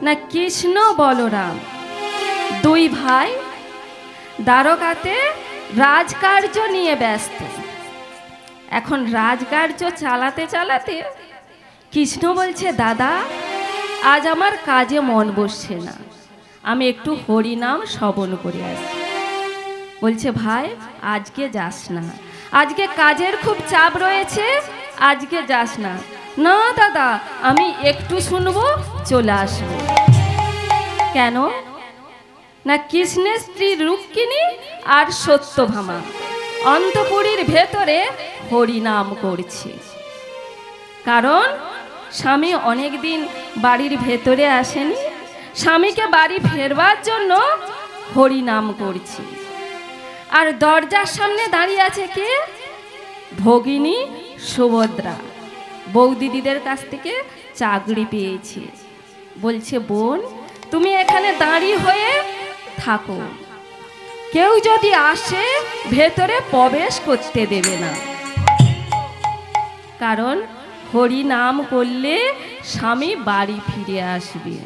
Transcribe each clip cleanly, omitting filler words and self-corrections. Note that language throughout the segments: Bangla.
না কৃষ্ণ বলরাম দুই ভাই দ্বারকাতে রাজকার্য নিয়ে ব্যস্ত। এখন রাজকার্য চালাতে চালাতে কৃষ্ণ বলছে, দাদা আজ আমার কাজে মন বসছে না, আমি একটু হরিনাম শ্রবণ করে আসি। বলছে, ভাই আজকে যাস না, আজকে কাজের খুব চাপ রয়েছে, আজকে যাস না। না দাদা, আমি একটু শুনবো, চলে আসবো। কেন না, কৃষ্ণের স্ত্রী রুক্মিণী আর সত্যভামা অন্তঃপুরীর ভেতরে হরিনাম করছে। কারণ স্বামী অনেক দিন বাড়ির ভেতরে আসেনি, স্বামীকে বাড়ি ফেরবার জন্য হরিনাম করছে। আর দরজার সামনে দাঁড়িয়ে আছে কে? ভগিনী সুভদ্রা, বৌদিদিদের কাছ থেকে চাকরি পেয়েছে। বলছে, বোন তুমি এখানে দাঁড়িয়ে হয়ে থাকো, কেউ যদি আসে ভেতরে প্রবেশ করতে দেবে না, কারণ হরি নাম করলে স্বামী বাড়ি ফিরে আসবে।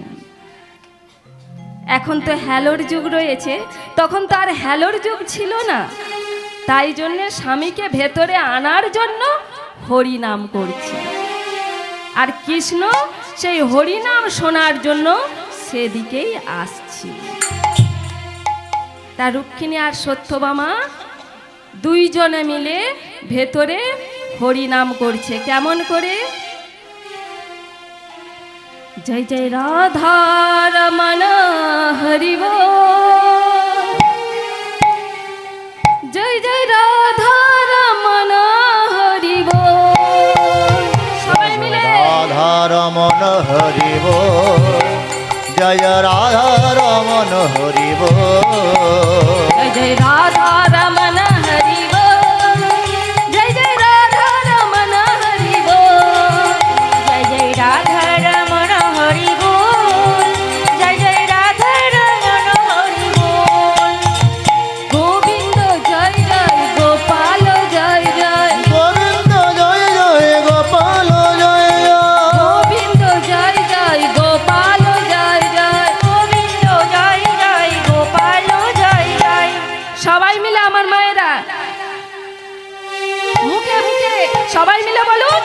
এখন তো হ্যালোর যুগ রয়েছে, তখন তো আর হ্যালোর যুগ ছিল না, তাই জন্যে স্বামীকে ভেতরে আনার জন্য হরি নাম করছে। আর কৃষ্ণ সেই হরিনাম শোনার জন্য সেদিকেই আসছি। তা রুক্মিণী আর সত্যভামা দুইজনে মিলে ভেতরে হরিনাম করছে। কেমন করে? জয় জয় রাধা রমণ হরি বল, জয় জয় রাধা রমণ হরি বল। সবাই মিলে রাধা রমণ হরি বল, জয় রাধা রমণ হরি বল, জয় জয় রাধা রমণ হরি বল, জয় জয় রাধা রমণ হরি বল, জয় জয় রাধা রমণ হরি বল, জয় জয় রাধা রমণ হরি বল। গোবিন্দ জয় জয়, গোপাল জয় জয়, গোবিন্দ জয় জয়, গোপাল জয় জয়, গোবিন্দ জয় জয়, গোপাল জয় জয়, গোবিন্দ জয় জয়, গোপাল জয় জয়। সবাই মিলে আমার মায়েরা মুখে মুখে সবাই মিলে বলুন,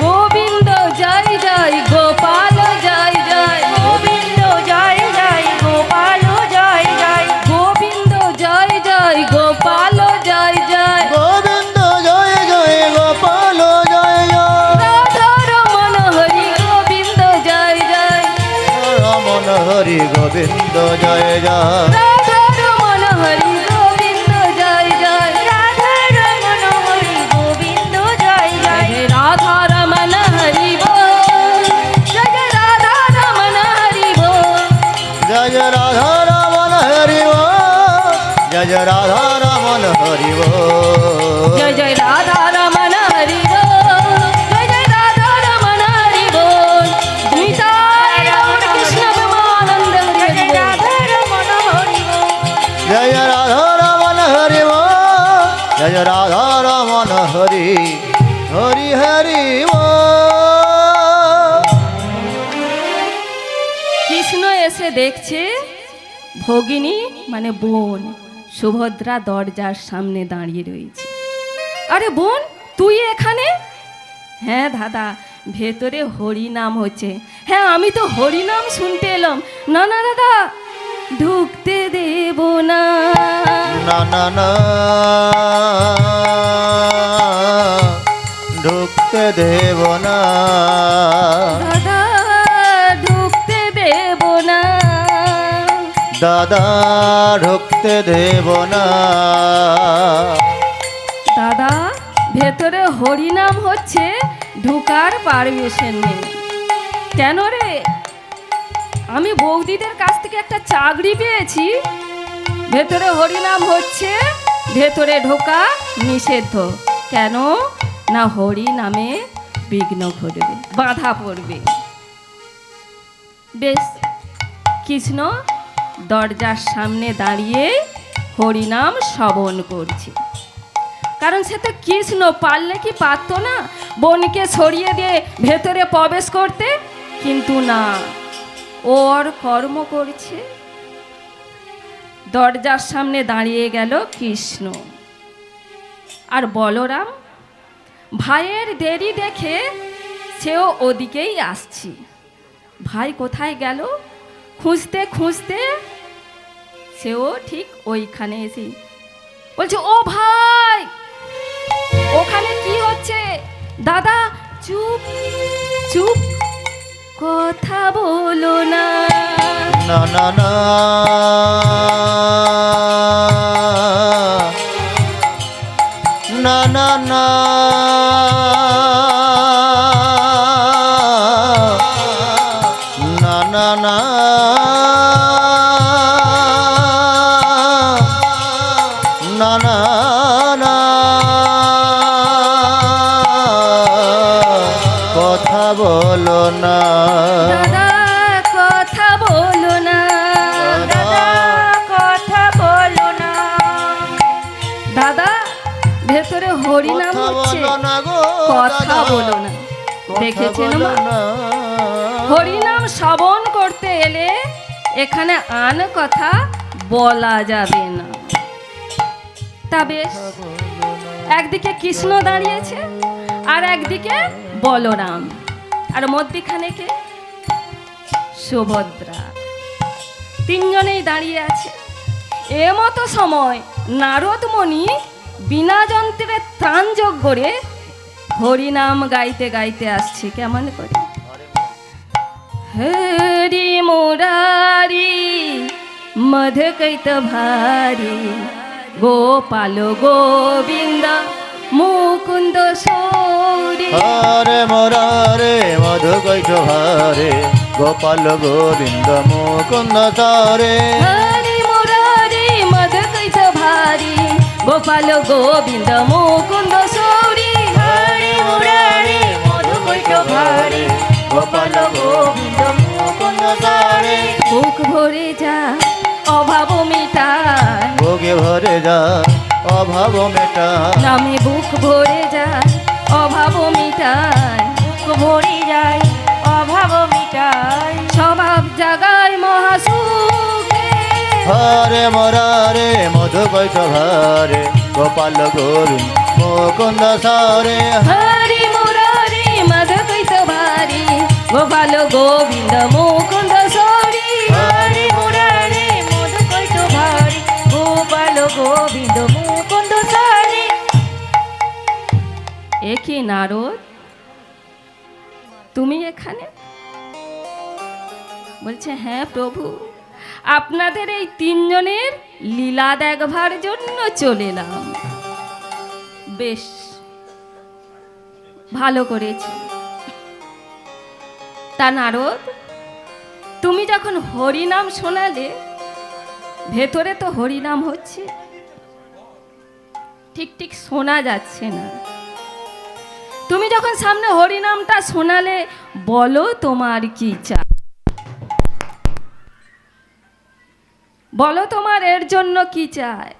গোবিন্দ জয় জয়, গোপাল জয় জয়, গোবিন্দ জয় জয়, গোপাল জয় জয়, গোবিন্দ জয় জয়, গোপাল জয় জয়, গোবিন্দ জয় জয়, গোপাল জয় জয়, রাধা রমণ হরি গোবিন্দ জয় জয়, রমণ হরি গোবিন্দ জয় জয়, রাধা রমণ হরি গোবিন্দ জয় জয়, রাধা রমণ হরি গোবিন্দ জয় জয়, রাধা রমণ হরি বল, জয় জয় রাধা রমণ হরি বল, জয় রাধা রমণ হরি বল, জয় রাধা রমণ হরি বল, জয় জয় রাধা রমণ হরি বল, জয় জয় রাধা রমণ হরি বল। নিতাই গৌর কৃষ্ণ প্রেমানন্দ হরি রাধা রমণ হরি বল। জয় রাধা রমণ হরি বল, জয় রাধা রমণ হরি হরি হরি বল। কৃষ্ণ এসে দেখছে ভগিনী মানে বোন সুভদ্রা দরজার সামনে দাঁড়িয়ে রয়েছে। আরে বোন তুই এখানে? হ্যাঁ দাদা, ভেতরে হরি নাম হচ্ছে। হ্যাঁ আমি তো হরি নাম শুনতে এলাম। না না দাদা, ঢুকতে দেব না। না না না, ঢুকতে দেব না, দাদা ঢুকতে দেব না। দাদা ঢুকতে দেব না, দাদা ভেতরে হরিনাম হচ্ছে, ঢুকার পারমিশন নেই। কেন রে? আমি বৌদিদের কাছ থেকে একটা চাকরি পেয়েছি, ভেতরে হরিনাম হচ্ছে, ভেতরে ঢোকা নিষিদ্ধ। কেন না, হরি নামে বিঘ্ন ঘটবে, বাধা পড়বে। বেশ, কৃষ্ণ দরজার সামনে দাঁড়িয়ে হরিনাম শ্রবণ করছে। কারণ সে তো কৃষ্ণ, পারলে কি পারতো না বোনকে ছড়িয়ে দিয়ে ভেতরে প্রবেশ করতে? কিন্তু না, ওর কর্ম করছে। দরজার সামনে দাঁড়িয়ে গেল কৃষ্ণ আর বলরাম। ভাইয়ের দেরি দেখে সেও ওদিকেই আসছে। ভাই কোথায় গেল খুঁজতে খুঁজতে সেও ঠিক ওইখানে এসে বলছে, ও ভাই, ওখানে কি হচ্ছে? দাদা চুপ চুপ, কথা বলো না। না না না না না না না না না না না না কথা বলো না। দাদা কথা বলো না, দাদা কথা বলো না। দাদা ভেতরে হরিনাম হচ্ছে, কথা বলো না। দেখেছেন মা, হরিনাম শ্রবণ করতে এলে এখানে আন কথা বলা যাবে না। তা বেশ, একদিকে কৃষ্ণ দাঁড়িয়েছে আর একদিকে বলরাম, আর মধ্যখানে কে? সুভদ্রা। তিনজনেই দাঁড়িয়ে আছে। এমতো সময় নারদ মুনি বিনা যন্ত্রে ত্রাণ যোগ করে হরিনাম গাইতে গাইতে আসছে। কেমন করে? হরি মুরারি মধুকৈত ভারি গোপাল গোবিন্দ মুকুন্দ সৌরি। হরে মুরারে মধুকৈত ভারে গোপাল গোবিন্দ মুকুন্দ সৌরি। হরি মুরারি মধুকৈত ভারি গোপাল গোবিন্দ মুকুন্দ সৌরি। হরি মুরারি মধুকৈত ভারি গোপাল গোবিন্দ মুকুন্দ সৌরি। বুক ভরে যা অভাব মেটায়, বুকে ভরে যা অভাব মেটায়। নামে বুক ভরে যায় অভাব মিটায়, বুক ভরে যায় অভাব মিটায়, স্বভাব জাগায় মহাসুখে। হরে মুরারে মধুকৈত ভারে গোপাল গোবিন্দ মুকুন্দ সৌরি। হরি মুরারি মধুকৈত ভারি গোপাল গোবিন্দ মুকুন্দ সৌরি। হরি মুরারি মধুকৈত ভারি গোপাল গোবিন্দ মুকুন্দ সৌরি। এ কি নারদ, তুমি এখানে? বলছে, হ্যাঁ প্রভু, আপনাদের এই তিনজনের লীলা দেখবার জন্য চলে এলাম। বেশ ভালো করেছি। তা নারদ, তুমি যখন হরিনাম শোনালে, ভেতরে তো হরিনাম হচ্ছে, ঠিক ঠিক শোনা যাচ্ছে না। তুমি যখন সামনে হরিনামটা শোনালে, বলো তোমার কি চাই, বলো তোমার এর জন্য কি চাই।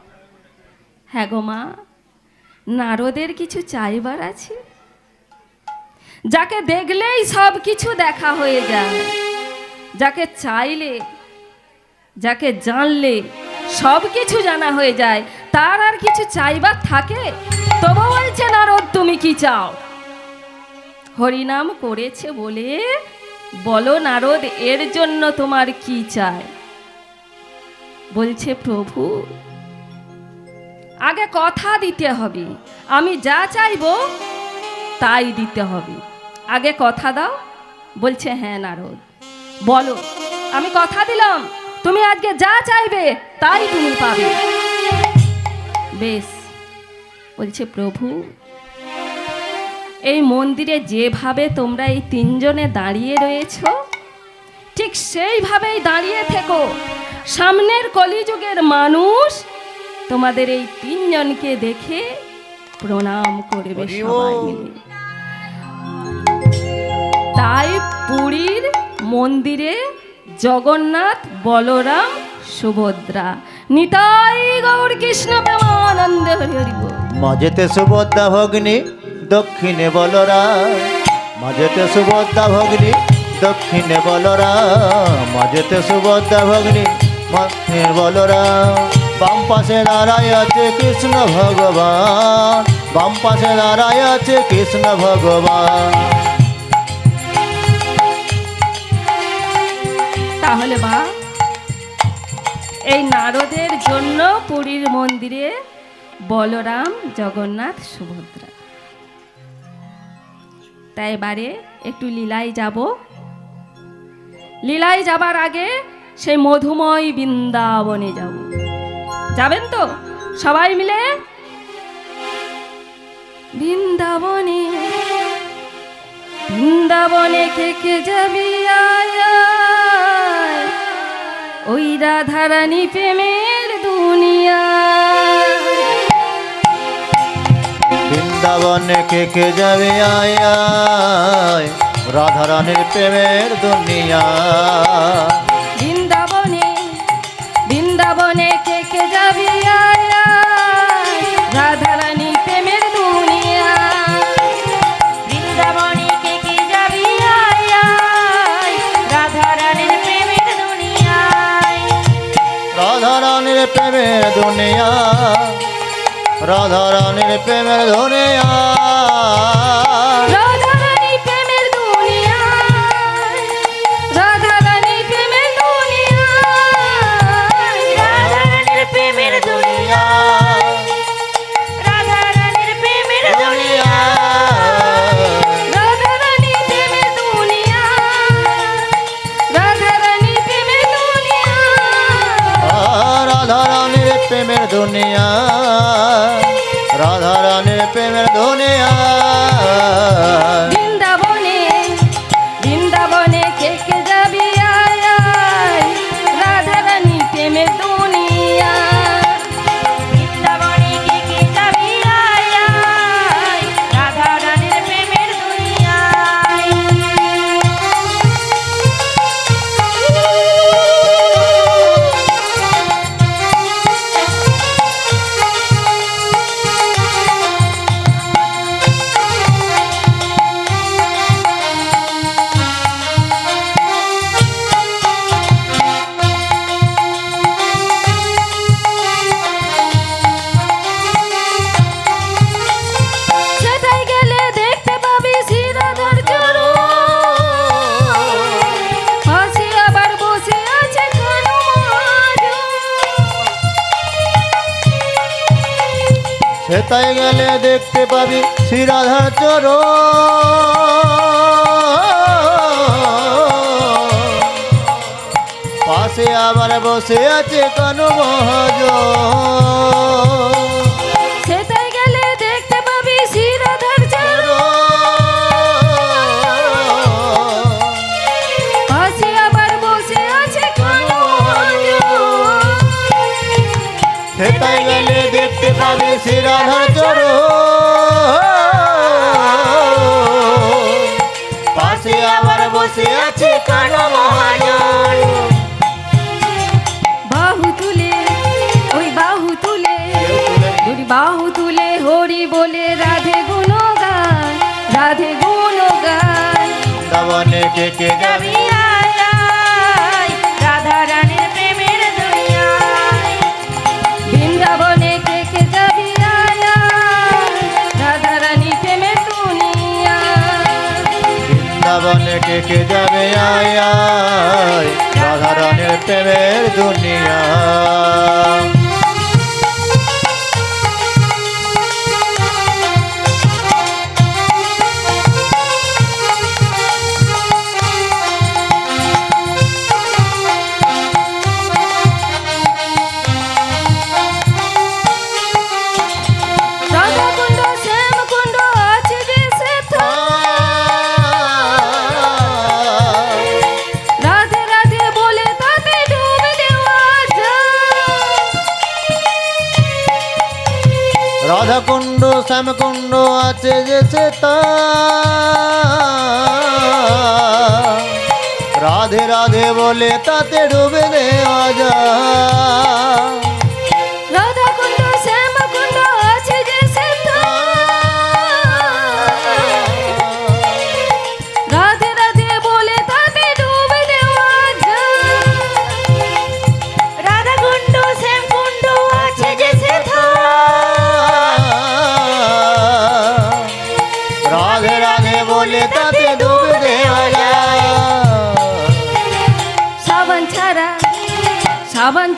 হ্যাঁ গো মা, নারদের কিছু চাইবার আছে। যাকে দেখলেই সব কিছু দেখা হয়ে যায়, যাকে চাইলে, যাকে জানলে সব কিছু জানা হয়ে যায়, তার আর কিছু চাইবার থাকে? তবু বলছে নারদ, তুমি কি চাও? হরিনাম করেছে বলে বলো নারদ, এর জন্য তোমার কি চাই? বলছে, প্রভু আগে কথা দিতে হবে, আমি যা চাইবো তাই দিতে হবে। আগে কথা দাও। বলছে, হ্যাঁ নারদ, বলো, আমি কথা দিলাম, তুমি আজকে যা চাইবে তাই তুমি পাবে। বেশ। বলছে, প্রভু এই মন্দিরে যেভাবে তোমরা এই তিনজনে দাঁড়িয়ে রয়েছো, ঠিক সেইভাবেই দাঁড়িয়ে থেকো। সামনের কলিযুগের মানুষ তোমাদের এই তিনজনকে দেখে প্রণাম করবে সবাই মিলে। তাই পুরীর মন্দিরে জগন্নাথ, বলরাম, সুভদ্রা, নিতাই গৌর কৃষ্ণ প্রেমানন্দ হরি হরি বল। মাঝেতে সুভদ্রা ভগ্নী, দক্ষিণে বলরাম। মাঝেতে সুভদ্রা ভগ্নী, দক্ষিণে বলরাম মাঝেতে সুভদ্রা ভগ্নী মধ্যে বলরাম বাম পাশে দাঁড়ায় আছে কৃষ্ণ ভগবান বাম পাশে দাঁড়ায় আছে কৃষ্ণ ভগবান। তাহলে বা এই নারদের জন্য পুরীর মন্দিরে বলরাম জগন্নাথ সুভদ্রা। তাই এবারে একটু লীলায় যাব। লীলায় যাবার আগে সেই মধুময় বৃন্দাবনে যাব। যাবেন তো সবাই মিলে? বৃন্দাবনে বৃন্দাবনে কে কে যাবি আয় আয়, ওই রাধারানী প্রেমের দুনিয়া। বৃন্দাবনে কে কে যাবে আয় আয়, রাধারানীর প্রেমের দুনিয়া। বৃন্দাবনে বৃন্দাবনে কে কে যাবি আয় আয়, রাধারানী প্রেমের দুনিয়া। বৃন্দাবনে কে কে যাবি আয় আয়, রাধারানীর প্রেমের দুনিয়ায়। রাধারানীর প্রেমের দুনিয়া, রাধারানীর প্রেমের দুনিয়া। রাধারানী প্রেমের দুনিয়া, রাধারানী প্রেমের দুনিয়া। রাধারানীর প্রেমের দুনিয়া, রাধারানীর প্রেমের দুনিয়া। রাধারানী প্রেমের দুনিয়া, রাধারানী প্রেমের দুনিয়া। রাধারানীর প্রেমের দুনিয়া, রাধারানীর প্রেমের দুনিয়া। বৃন্দাবনে বৃন্দাবনে কে কে যাবি আয় আয়, রাধারানী প্রেমের দুনিয়া। বৃন্দাবনে কে কে যাবি আয় আয়, রাধারানীর প্রেমের দুনিয়ায়। সেটাই গেলে দেখতে পাবি শ্রীরাধার চরণ, হাসি আবার বসে আছে কানু মহাজন। সেটাই গেলে দেখতে পাবি শ্রীরাধার চরণ, পাশে আবার বসে আছে কানু মহাজন। সেটাই গেলে দেখতে পাবি শ্রীরাধার চরণ, হাসি আবার বসে আছে কানু মহাজন। সেটাই গেলে দেখতে পাবি শ্রীরাধার চরণ, পাশে আবার বসে আছে কানু মহাজন। বাহু তুলে ওই বাহু তুলে দুই বাহু তুলে হরি বলে রাধে গুণ গায়, রাধে গুণ গায়। বৃন্দাবনে কে কে যাবি যাবি আয় আয়, রাধারানীর প্রেমের দুনিয়ায়। বৃন্দাবনে কে কে যাবি আয় আয়, রাধারানী প্রেমের দুনিয়া। বৃন্দাবনে কে কে যাবে আয় আয়, রাধারানীর প্রেমের দুনিয়া। রাধা কুণ্ড শ্যাম কুণ্ড আছে যে সেথায়, রাধে রাধে বলে তাতে ডুবে দেওয়া যায়। রাধাকুণ্ড শ্যামকুণ্ড আছে যে সেতা, রাধে রাধে বলে তাতে ডুবে দেওয়া যায়। রাধা কুণ্ড শ্যাম কুণ্ড আছে যে সেথায়, রাধে রাধে বলে তাতে সাবান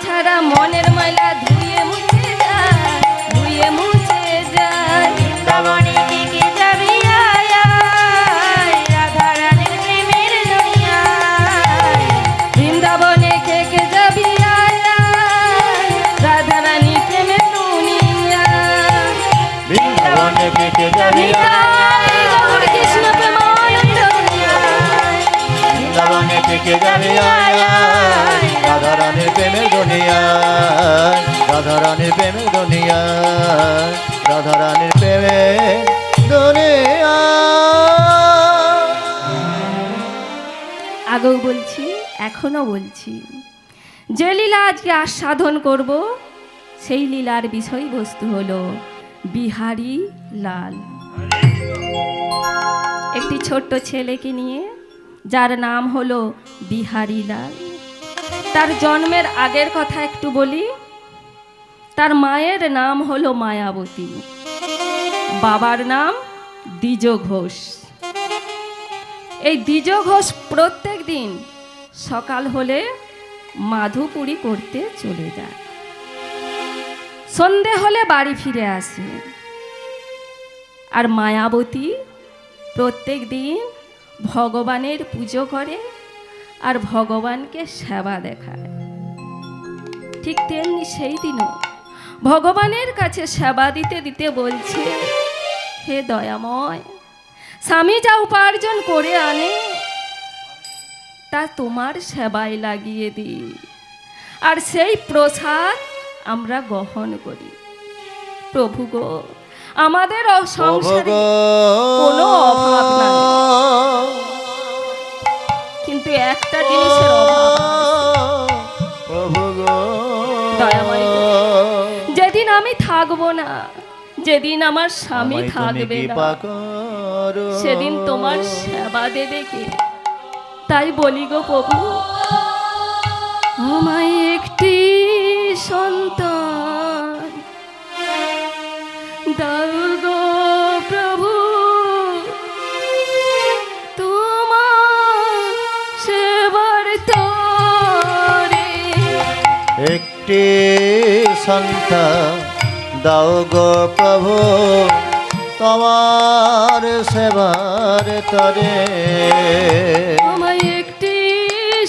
ছাড়া মনের ময়লা ধুয়ে মুছে যায়, ধুয়ে মুছে যায়। বৃন্দাবনে কে কে যাবি আয় আয়, রাধা রানীর প্রেমের দুনিয়ায়। বৃন্দাবনে কে কে যাবি আয় আয়, রাধা রানী প্রেমের দুনিয়া। বৃন্দাবনে কে কে যাবি নিতাই গৌর কৃষ্ণ প্রেমানন্দ দুনিয়ায়। বৃন্দাবনে কে কে যাবি আয় আয়, রাধা রানীর প্রেমের দুনিয়ায়, রাধা রানীর প্রেমের দুনিয়ায়, রাধা রানীর প্রেমের দুনিয়ায়। আগেও বলছি, এখনো বলছি, যে লীলা আজকে আস্বাদন করব সেই লীলার বিষয়বস্তু হলো বিহারী লাল। একটি ছোট্ট ছেলেকে নিয়ে, যার নাম হলো বিহারী লাল। তার জন্মের আগের কথা একটু বলি। তার মায়ের নাম হলো মায়াবতী, বাবার নাম দ্বিজ ঘোষ। এই দ্বিজ ঘোষ প্রত্যেক দিন সকাল হলে মাধুপুরি করতে চলে যায়, সন্ধে হলে বাড়ি ফিরে আসে। আর মায়াবতী প্রত্যেক দিন ভগবানের পুজো করে আর ভগবানকে সেবা দেখায়। ঠিক তেমনি সেই দিনও ভগবানের কাছে সেবা দিতে দিতে বলছে, হে দয়াময়, স্বামী যা উপার্জন করে আনে তা তোমার সেবায় লাগিয়ে দিই, আর সেই প্রসাদ আমরা গ্রহণ করি। প্রভু গো, আমাদের সংসারে কোনো অভাব নাই, কিন্তু একটা জিনিসের অভাব আছে। প্রভু গো, দয়াময় গো, যেদিন আমি থাকবো না, যেদিন আমার স্বামী আমায় তুমি থাকবে না, কৃপা করো। সেদিন তোমার সেবা দেবে কে? তাই বলি গো প্রভু, আমায় একটি সন্তান দাও গো প্রভু, তোমার সেবার তরে। একটি সন্তান দাও গো প্রভু, তোমার সেবার তরে। আমায় একটি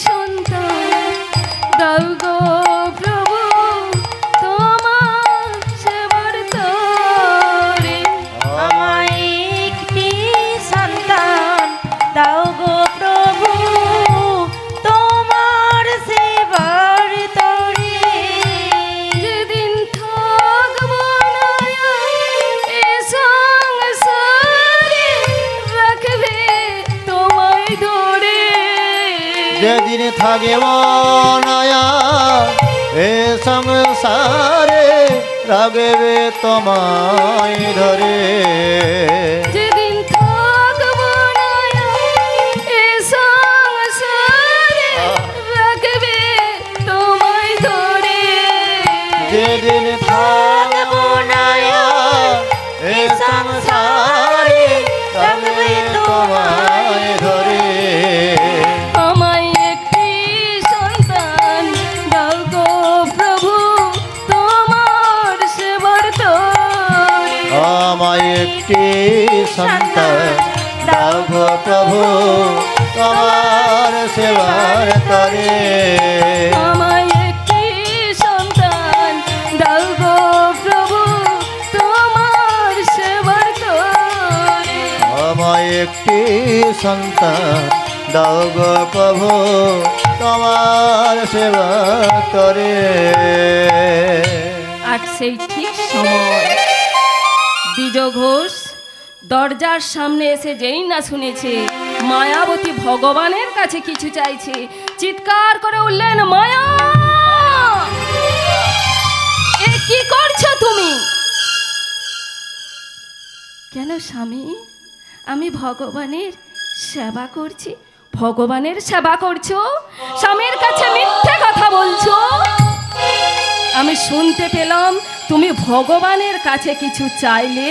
সন্তান দাও গো প্রভু, তোমার সেবার তরে। আমায় একটি সন্তান দাও গো প্রভু, তোমার সেবার তরে। যেদিন থাকবো না এ সংসারে, রাখবে তোমায় ধরে। যেদিন থাকিব নয়া এ সংসারে, রাগবে তোমায় ধরে। যেদিন থাকবো না এ সংসারে, রাখবে তোমায় ধরে। যেদিন থাকিব নয়া এ সংসারে, রাগবে তোমায় ধরে। আমায় একটি সন্তান দাও গো প্রভু, তোমার সেবার তরে। আমায় একটি সন্তান দাও গো প্রভু, তোমার সেবার তরে। আমায় একটি সন্তান দাও গো প্রভু, তোমার সেবার তরে। আমায় একটি সন্তান দাও গো প্রভু, তোমার সেবার তরে। আর সেই ঠিক সময় দ্বিজ ঘোষ দরজার সামনে এসে যেই না শুনেছে মায়াবতী ভগবানের কাছে কিছু চাইছে, চিৎকার করে উঠলেন, মায়া, এ কি করছো তুমি? কেন স্বামী? আমি ভগবানের সেবা করছি। ভগবানের সেবা করছো? স্বামীর কাছে মিথ্যে কথা বলছো। আমি শুনতে পেলাম তুমি ভগবানের কাছে কিছু চাইলে।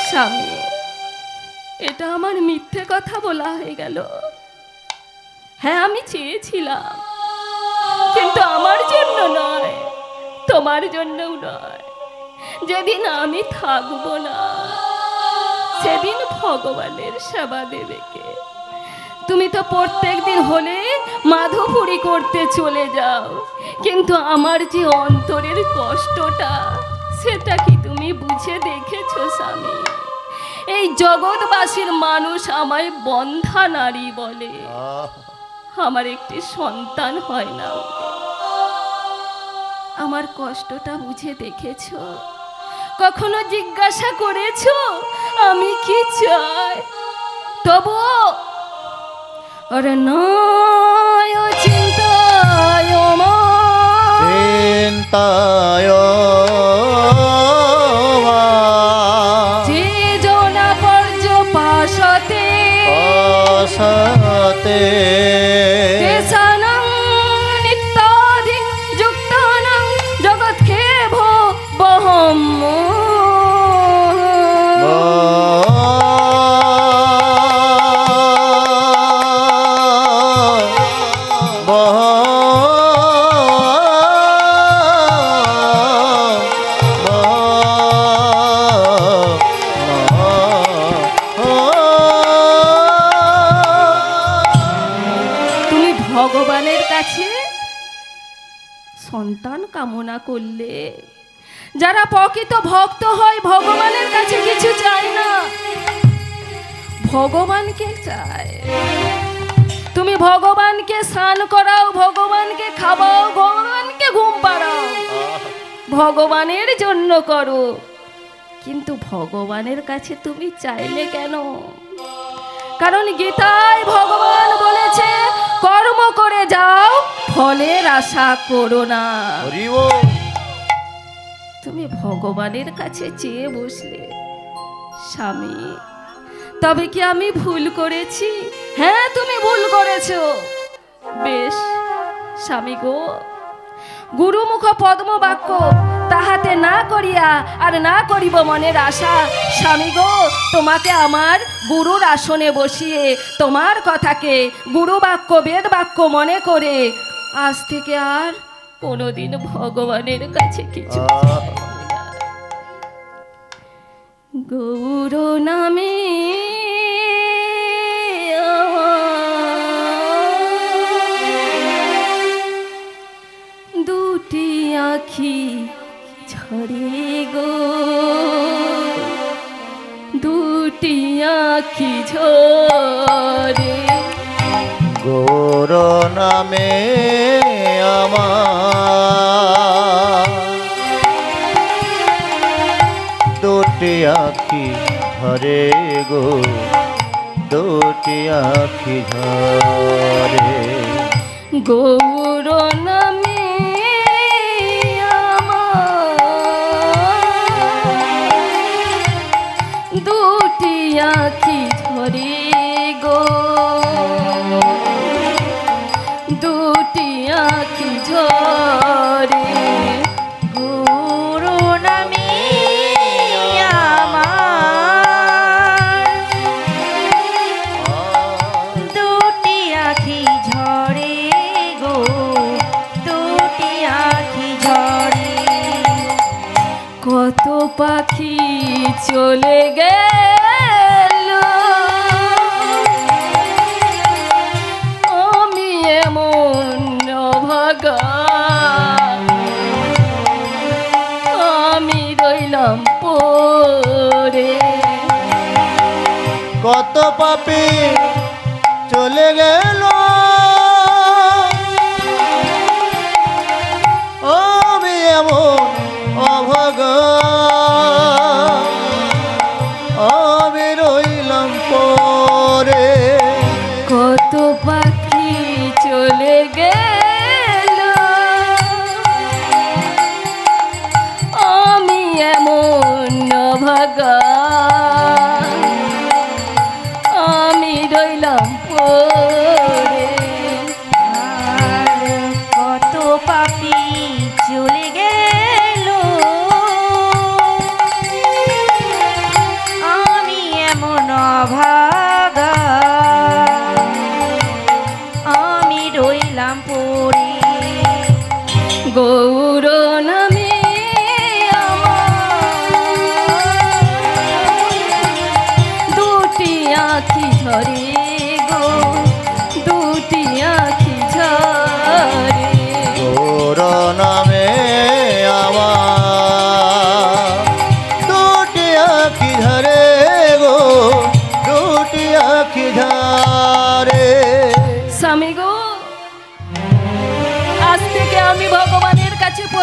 স্বামী, এটা আমার মিথ্যে কথা বলা হয়ে গেল। হ্যাঁ আমি চেয়েছিলাম, কিন্তু আমার জন্য নয়, তোমার জন্যও নয়। যেদিন আমি থাকবো না সেদিন ভগবানের সেবা দেবে কে? তুমি তো প্রত্যেক দিন হলে মাধুপুরি করতে চলে যাও, কিন্তু আমার যে অন্তরের কষ্টটা সেটা কি তুমি বুঝে দেখেছো স্বামী? এই জগৎবাসীর মানুষ আমায় বন্ধা নারী বলে, আমার একটি সন্তান হয় না। আমার কষ্টটা বুঝে দেখেছো? কখনো জিজ্ঞাসা করেছো আমি কি চাই? তবু আরে নয় চিন্তায় চিন্তায় যে জনা পর্য পাশতে পাশতে কেশানং নিত্যাধি যুক্তানং জগৎক্ষেভ বহম ভগবানের কাছে সন্তান কামনা করলে, যারা প্রকৃত ভক্ত হয় ভগবানের কাছে কিছু চায় না, ভগবানকে চায়। তুমি ভগবানকে স্নান করাও, ভগবানকে খাওয়াও, ভগবানকে ঘুম পাড়াও, ভগবানের জন্য করো, কিন্তু ভগবানের কাছে তুমি চাইলে কেন? কারণ গীতায় ভগবান বলেছে কর্ম করে যাও, ফলের আশা করো না। তুমি ভগবানের কাছে চেয়ে বসলে স্বামী, তবে কি আমি ভুল করেছি? হ্যাঁ তুমি ভুল করেছো। বেশ স্বামী গো, গুরুমুখ পদ্ম বাক্য তাহাতে না করিয়া আর না করিব মনের আশা। স্বামী গো, তোমাকে আমার গুরুর আসনে বসিয়ে তোমার কথাকে গুরু বাক্য বেদ বাক্য মনে করে আজ থেকে আর কোনোদিন ভগবানের কাছে কিছু গৌর নামে দুটি আখি ঝরে গো, দুটি আখি ঝরে গৌর নামে আমার দুটি আখি ঝরে গো, দুটি আখি ঝরে। গৌর নামে আমার দুটি আখি ঝরে গো, দুটি আখি ঝরে। গুরু নামে আমার দুটি আখি ঝরে গো, দুটি আখি ঝরে। কত পাখি চলে গেল, আমি এমন অভাগা, আমি রইলাম পড়ে। কত পাপী চলে গেল, আমি এমন অভাগা, আমি রইলাম পরে। কত পাখি চলে গেল, আমি এমন অভাগা, আমি রইলাম পড়ে। আর কত পাপী চলে গেল, আমি এমন অভাগা,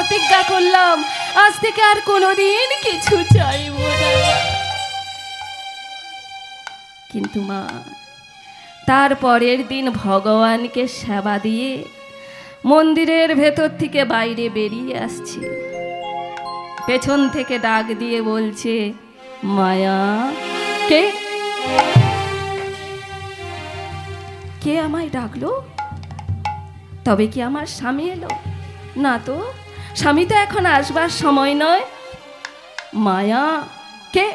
প্রতিজ্ঞা করলাম আজ থেকে আর কোনোদিন কিছু চাইব না। কিন্তু মা, তার পরের দিন ভগবানকে সেবা দিয়ে মন্দিরের ভেতর থেকে বাইরে বেরিয়ে আসছে, পেছন থেকে ডাক দিয়ে বলছে, মায়া। কে কে আমায় ডাকলো? তবে কি আমার স্বামী এলো? না তো, স্বামী তো এখন আসবার সময় নয়। মায়া, কে?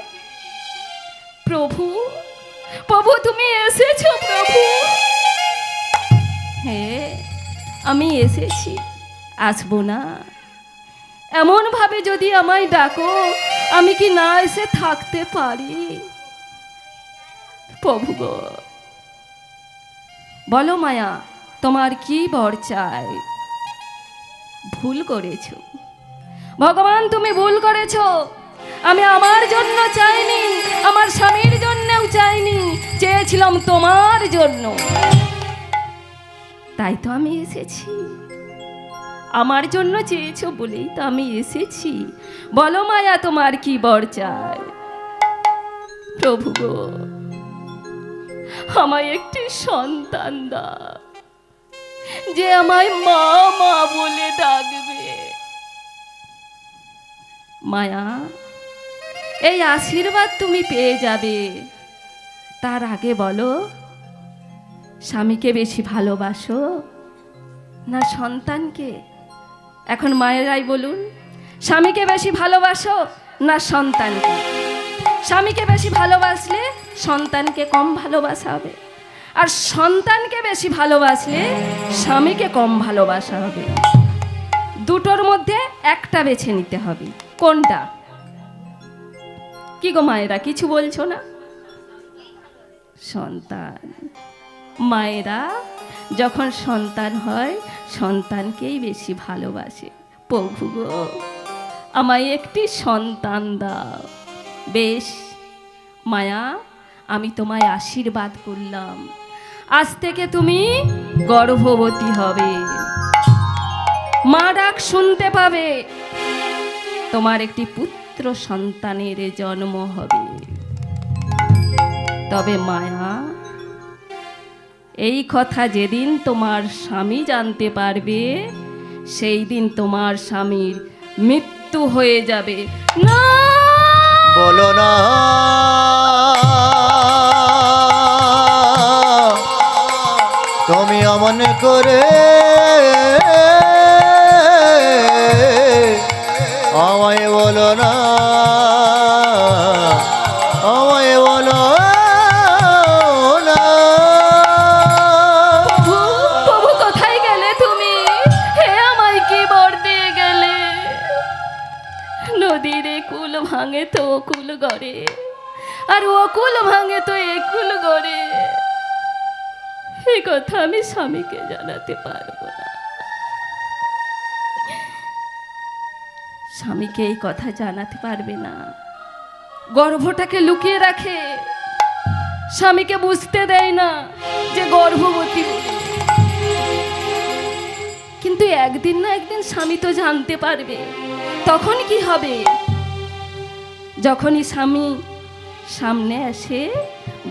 প্রভু, প্রভু তুমি এসেছো প্রভু। হ্যাঁ, আমি এসেছি, আসবো না? এমন ভাবে যদি আমায় ডাকো, আমি কি না এসে থাকতে পারি? প্রভু গো, বলো মায়া, তোমার কি বর চাই? ভুল করেছো ভগবান, তুমি ভুল করেছো। আমি আমার জন্য চাইনি, আমার স্বামীর জন্যও চাইনি, চেয়েছিলাম তোমার জন্য। তাই তো আমি এসেছি, আমার জন্য চেয়েছো বলেই তো আমি এসেছি। বলো মায়া, তোমার কি বর চাই? প্রভু গো, আমায় একটি সন্তান দাও, যে আমায় মা মা বলে ডাকবে। মায়া, এই আশীর্বাদ তুমি পেয়ে যাবে। তার আগে বলো, স্বামীকে বেশি ভালোবাসো না সন্তানকে? এখন মায়েরাই বলুন, স্বামীকে বেশি ভালোবাসো না সন্তানকে? স্বামীকে বেশি ভালোবাসলে সন্তানকে কম ভালোবাসা হবে, আর সন্তানকে বেশি ভালোবাসলে স্বামীকে কম ভালোবাসা হবে। দুটোর মধ্যে একটা বেছে নিতে হবে। কোনটা? কি গো মায়েরা, কিছু বলছো না? সন্তান। মায়েরা যখন সন্তান হয়, সন্তানকেই বেশি ভালোবাসে। প্রভু গো, আমায় একটি সন্তান দাও। বেশ মায়া, আমি তোমায় আশীর্বাদ করলাম, আজ থেকে তুমি গর্ভবতী হবে, মা ডাক শুনতে পাবে, তোমার একটি পুত্র সন্তানের জন্ম হবে। তবে মায়া, এই কথা যেদিন তোমার স্বামী জানতে পারবে, সেই দিন তোমার স্বামীর মৃত্যু হয়ে যাবে। না, বলো না তুমি অমন করে আমায় বলো না, আমায় বলো না। প্রভু, প্রভু কোথায় গেলে তুমি? হে, আমায় কি বর দিয়ে গেলে? নদীর কুল ভাঙে তো কুল গড়ে, আর ও কুল ভাঙে তো এ কুল গড়ে। এই কথা আমি স্বামীকে জানাতে পারবো না। স্বামীকে এই কথা জানাতে পারবে না, গর্ভটাকে লুকিয়ে রাখে, স্বামীকে বুঝতে দেয় না যে গর্ভবতী বলে। কিন্তু একদিন না একদিন স্বামী তো জানতে পারবে। তখন কি হবে? যখনই স্বামী সামনে আসে,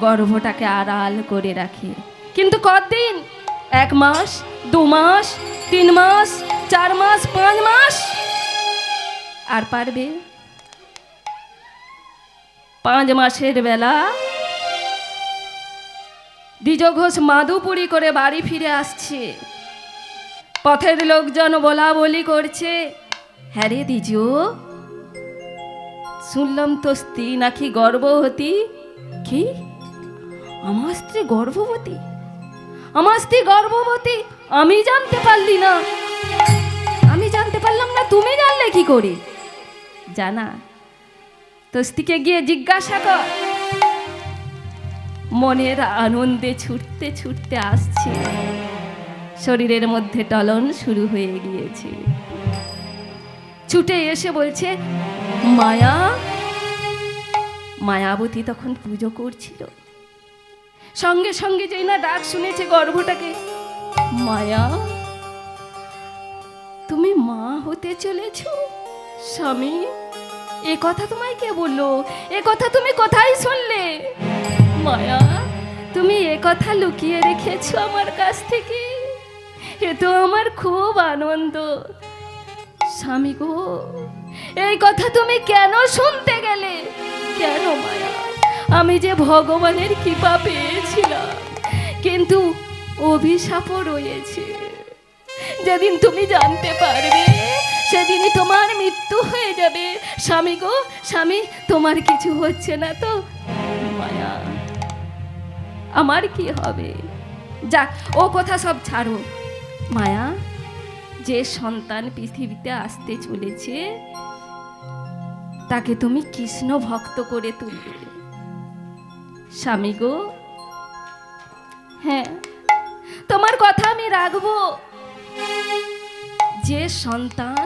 গর্ভটাকে আড়াল করে রাখে। কিন্তু কতদিন? 1 মাস, 2 মাস, 3 মাস, 4 মাস, 5 মাস। আর পারবে? 5 মাসের বেলা দ্বিজ ঘোষ মাদুপুরি করে বাড়ি ফিরে আসছে। পথের লোকজন বলা বলি করছে, হ্যাঁ রে দ্বিজ, শুনলাম তো স্ত্রী নাকি গর্ভবতী। কি? আমার স্ত্রী গর্ভবতী? আমার স্ত্রী গর্ভবতী আমি জানতে পারলি না? আমি জানতে পারলাম না, তুমি জানলে কি করে? জানা তো স্ত্রীকে গিয়ে জিজ্ঞাসা কর। মনের আনন্দে ছুটতে ছুটতে আসছে, শরীরের মধ্যে টলন শুরু হয়ে গিয়েছে। ছুটে এসে বলছে, মায়া। মায়াবতী তখন পুজো করছিল। সঙ্গে সঙ্গে যেই না ডাক শুনেছে গর্ভটাকে, মায়া তুমি মা হতে চলেছ? স্বামী, এ কথা তোমায় কে বললো? এ কথা তুমি কোথায় শুনলে? মায়া, তুমি এ কথা লুকিয়ে রেখেছো আমার কাছ থেকে। এ তো আমার খুব আনন্দ। স্বামী গো, এই কথা তুমি কেন শুনতে গেলে? কেন মায়া? আমি যে ভগবানের কৃপা পেয়েছিলাম, কিন্তু অভিশাপও রয়েছে। যেদিন তুমি জানতে পারবে, সেদিনই তোমার মৃত্যু হয়ে যাবে। স্বামী গো, স্বামী, তোমার কিছু হচ্ছে না তো? মায়া, আমার কি হবে? যাক, ও কথা সব ছাড়ো। মায়া, যে সন্তান পৃথিবীতে আসতে চলেছে, তাকে তুমি কৃষ্ণ ভক্ত করে তুলবে। স্বামী গো, হ্যাঁ, তোমার কথা আমি রাখবো। যে সন্তান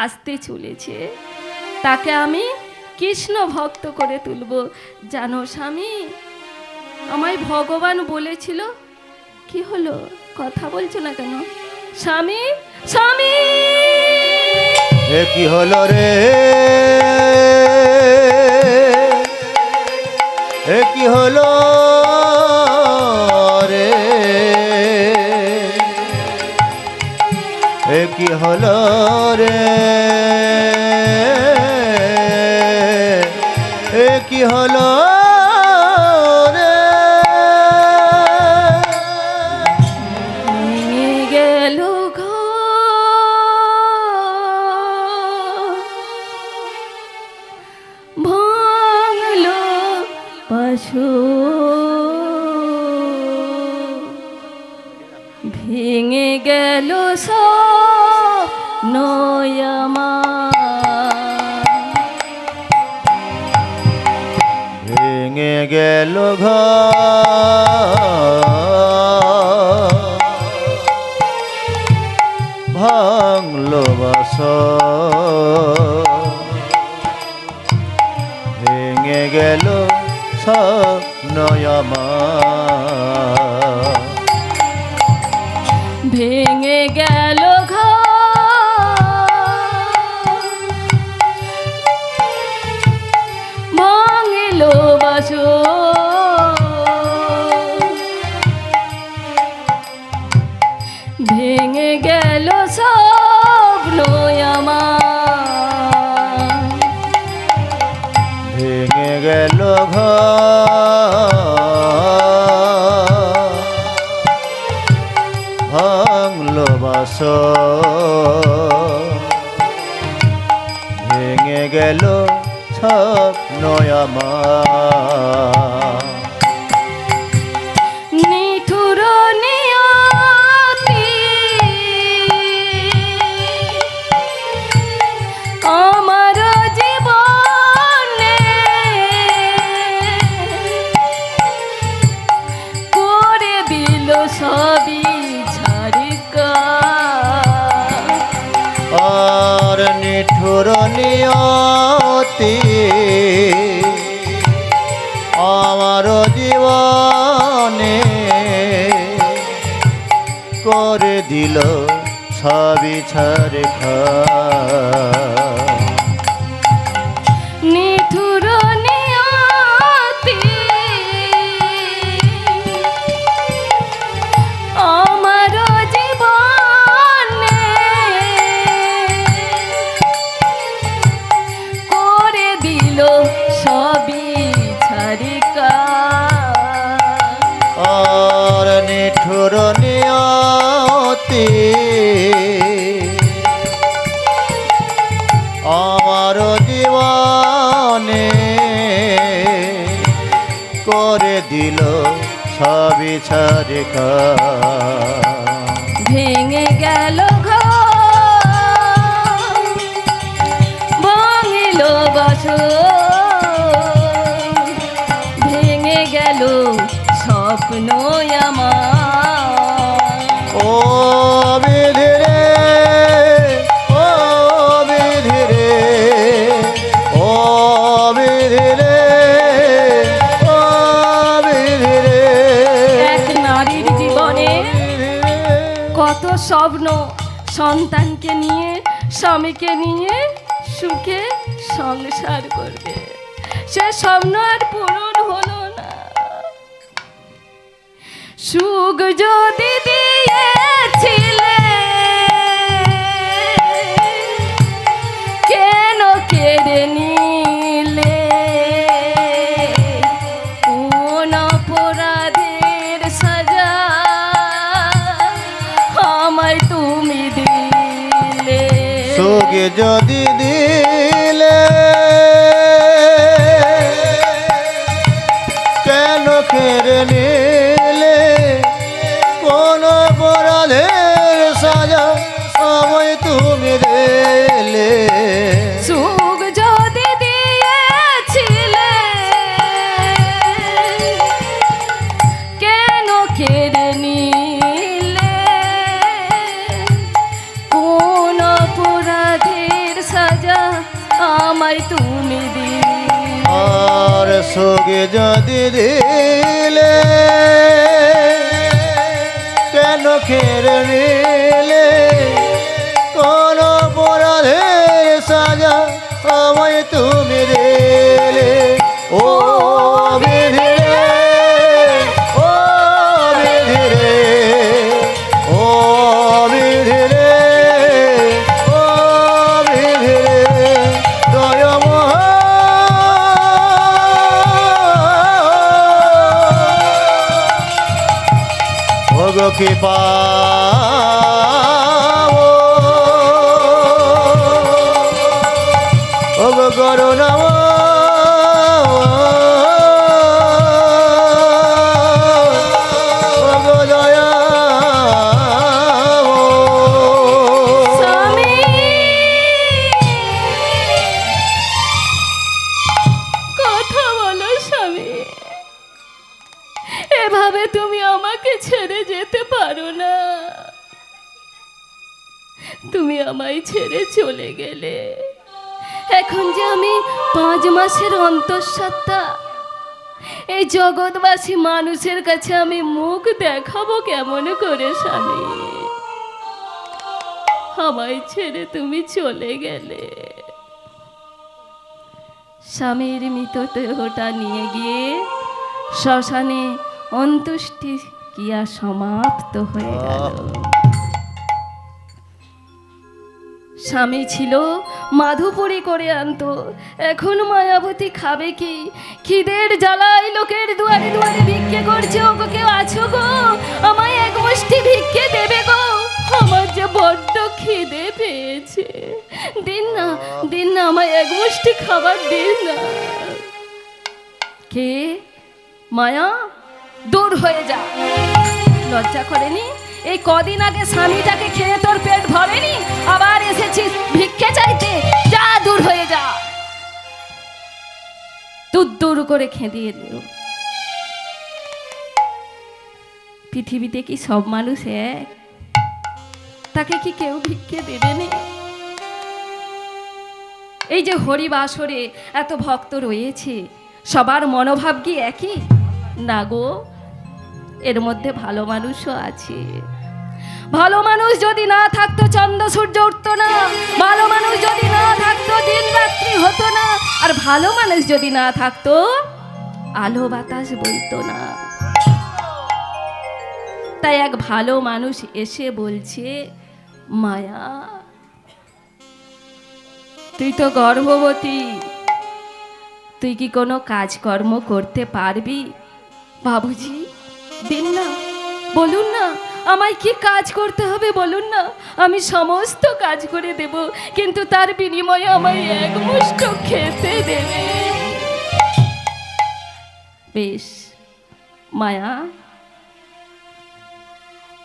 আসতে চলেছে, তাকে আমি কৃষ্ণ ভক্ত করে তুলব। জানো স্বামী, আমায় ভগবান বলেছিল। কি হলো, কথা বলছো না কেন? স্বামী, স্বামী, এ কি হলো রে, এ কি হলো রে, এ কি হলো রে, এ কি হলো রে, ভেঙে গেল ঘর, ভাঙলো বাসর, ভেঙে গেল স্বপ্ন আমার, ভেঙে গেল ঘর, ভাঙলো বাসর, ভেঙে গেল স্বপ্ন আমার, ভেঙে গেল ঘর, ভাঙলো বাসর, ভেঙে গেল স্বপ্ন আমার, ভেঙে গেল ঘর, ভাঙলো বাসর, ভেঙে গেল স্বপ্ন আমার, নিঠুর নিয়তি আমার জীবনে করে দিল সবই ছাড়িকার, আর নিঠুর নিয়তি আমার জীবনে করে দিল সবই ছারখার, নিঠুর নিয়তি আমার জীবনে করে দিল সবই ছাড়িকার, আর নিঠুর নিয়তি আমার জীবনে করে দিল সবই ছারখার, ভেঙে গেল ঘর, ভাঙিল বাসর, ভেঙে গেল স্বপ্ন আমার, ও বিধি রে, ও বিধি রে, ও বিধি রে, ও বিধি রে, এক নারীর জীবনে কত স্বপ্ন, সন্তানকে নিয়ে স্বামীকে নিয়ে সুখে সংসার করবে। সে স্বপ্ন আর পূরণ হলো না। সুখ যদি দিয়েছিলে কেন কেড়ে নিলে? কোন অপরাধের সাজা আমায় তুমি দিলে? সুখ যদি দিলে কেন কেড়ে নিলে? কোন অপরাধের সাজা আমায় তুমি দিলে? সুখ যদি দিয়েছিলে কেন কেড়ে নিলে? কোন অপরাধের সাজা আমায় তুমি দিলে? আর সুখ যদি দিলে কেন কেড়ে নিলে? কোন অপরাধের সাজা আমায় তুমি দিলে? ও বিধি রে, ও বিধি রে, ও বিধি রে, ও বিধি রে, দয়াময় ভোগ কৃপা ভোগ করুণা ভোগ দয়া স্বামী, কথা বলো স্বামী। এভাবে তুমি আমাকে ছেড়ে যেতে পারো না। তুমি আমায় ছেড়ে চলে গেলে। এখন যে আমি 5 মাসের অন্তঃসত্ত্বা, এই জগৎবাসী মানুষের কাছে আমি মুখ দেখাবো কেমন করে স্বামী? আমায় ছেড়ে তুমি চলে গেলে। স্বামীর মৃতদেহটা নিয়ে গিয়ে শ্মশানে অন্ত্যেষ্টি ক্রিয়া সমাপ্ত হয়ে গেল। স্বামী ছিল মাধুপুরি করে আনতো। এখন মায়াবতী খাবে কি? খিদের জ্বালায় লোকের দুয়ারে দুয়ারে ভিক্ষে করছে। ও গো, কেউ আছো গো? আমায় এক মুষ্টি ভিক্ষে দেবে গো। আমার যে বড্ড খিদে পেয়েছে। দিন না, দিন না, আমায় এক মুষ্টি খাবার দিন না। কে? মায়া, দূর হয়ে যা। লজ্জা করেনি? এই কদিন আগে স্বামীটাকে খেয়ে তোর পেট ভরেনি, আবার এসেছিস ভিক্ষে চাইতে? যা, দূর হয়ে যা। দূর দূর করে খেদিয়ে দিল। পৃথিবীতে কি সব মানুষ এক? তাকে কি কেউ ভিক্ষে দেবে না? এই যে হরিবাসরে এত ভক্ত রয়েছে, সবার মনোভাব কি একই? না গো, এর মধ্যে ভালো মানুষও আছে। ভালো মানুষ যদি না থাকতো চন্দ্র সূর্য উঠতো না। ভালো মানুষ যদি না থাকতো দিন রাত্রি হতো না। আর ভালো মানুষ যদি না থাকতো আলো বাতাস বইতো না। তাই এক ভালো মানুষ এসে বলছে, মায়া, তুই তো গর্ভবতী, তুই কি কোনো কাজকর্ম করতে পারবি? বাবুজি, দিন না, বলুন না, আমায় কি কাজ করতে হবে বলুন না, আমি সমস্ত কাজ করে দেব, কিন্তু তার বিনিময়ে আমায় এক মুষ্ঠ খেতে দেবে। বেশ মায়া,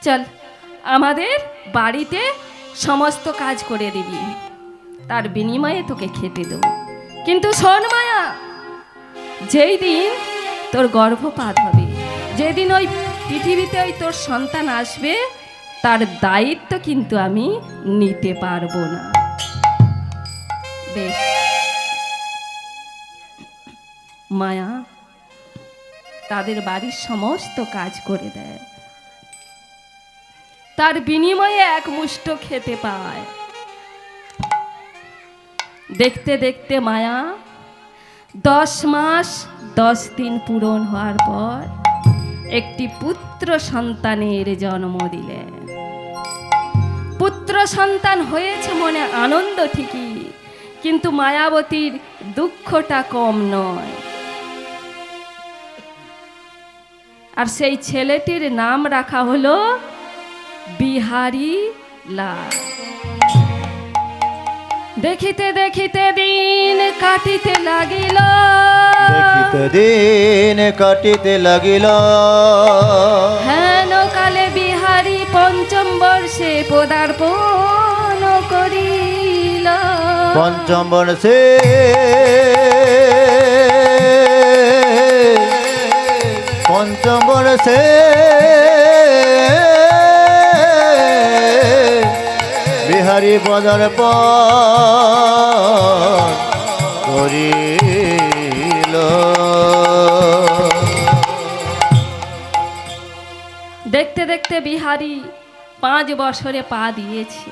চল আমাদের বাড়িতে সমস্ত কাজ করে দিবি, তার বিনিময়ে তোকে খেতে দেব। কিন্তু শোন মায়া, যেই দিন তোর গর্ভপাত হবে, যেদিন ওই পৃথিবীতে ওই তোর সন্তান আসবে, তার দায়িত্ব কিন্তু আমি নিতে পারবো না। বেশ মায়া তাদের বাড়ির সমস্ত কাজ করে দেয়। তার বিনিময়ে এক মুষ্ট খেতে পায়। দেখতে দেখতে মায়া 10 মাস 10 দিন পূরণ হওয়ার পর একটি পুত্র সন্তানের জন্ম দিলেন। পুত্র সন্তান হয়েছে মনে আনন্দ ঠিকই, কিন্তু মায়াবতীর দুঃখটা কম নয়। আর সেই ছেলেটির নাম রাখা হলো বিহারী লাল। দেখিতে দেখিতে দিন কাটিতে লাগিল, দেখিতে দিন কাটিতে লাগিল। হেন কালে বিহারী পঞ্চম বর্ষে পদার্পণ করিল। পঞ্চম বর্ষে পঞ্চম বর্ষে বিহারী পদার্পণ করিল। দেখতে দেখতে বিহারী 5 বছরে পা দিয়েছে।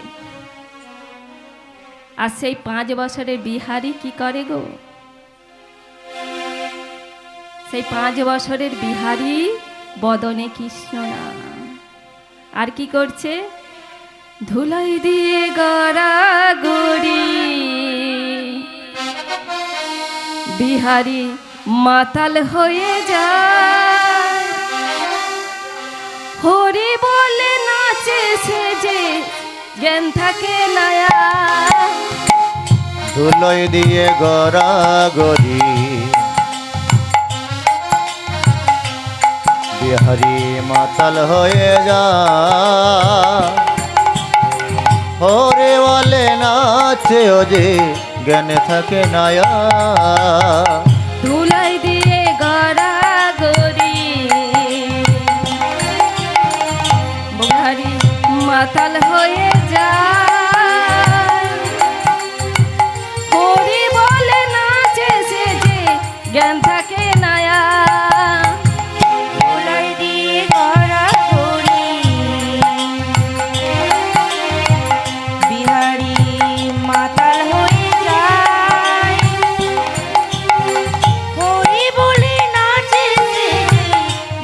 আর সেই 5 বছরের বিহারী কি করে গো? সেই 5 বছরের বিহারী বদনে কৃষ্ণ নাম। আর কি করছে? ধুলাই দিয়ে গড়াগড়ি বিহারী মাতাল হয়ে যায়। হরি বলে নাচে সে যে জ্ঞান থাকে নায়া। ধুলোয় দিয়ে গড়াগড়ি বিহারী মাতাল হয়ে যায়। হরে বলে নাচে ও যে জ্ঞান থাকে নায়া। ধুলাই দিয়ে গড়াগড়ি বিহারী মাতাল হয়ে যায়। হরি বলে নাচে সে যে জ্ঞান থাকে নায়া। ধুলাই দিয়ে গড়াগড়ি বিহারী মাতাল হয়ে যায়। হরি বলে নাচে সে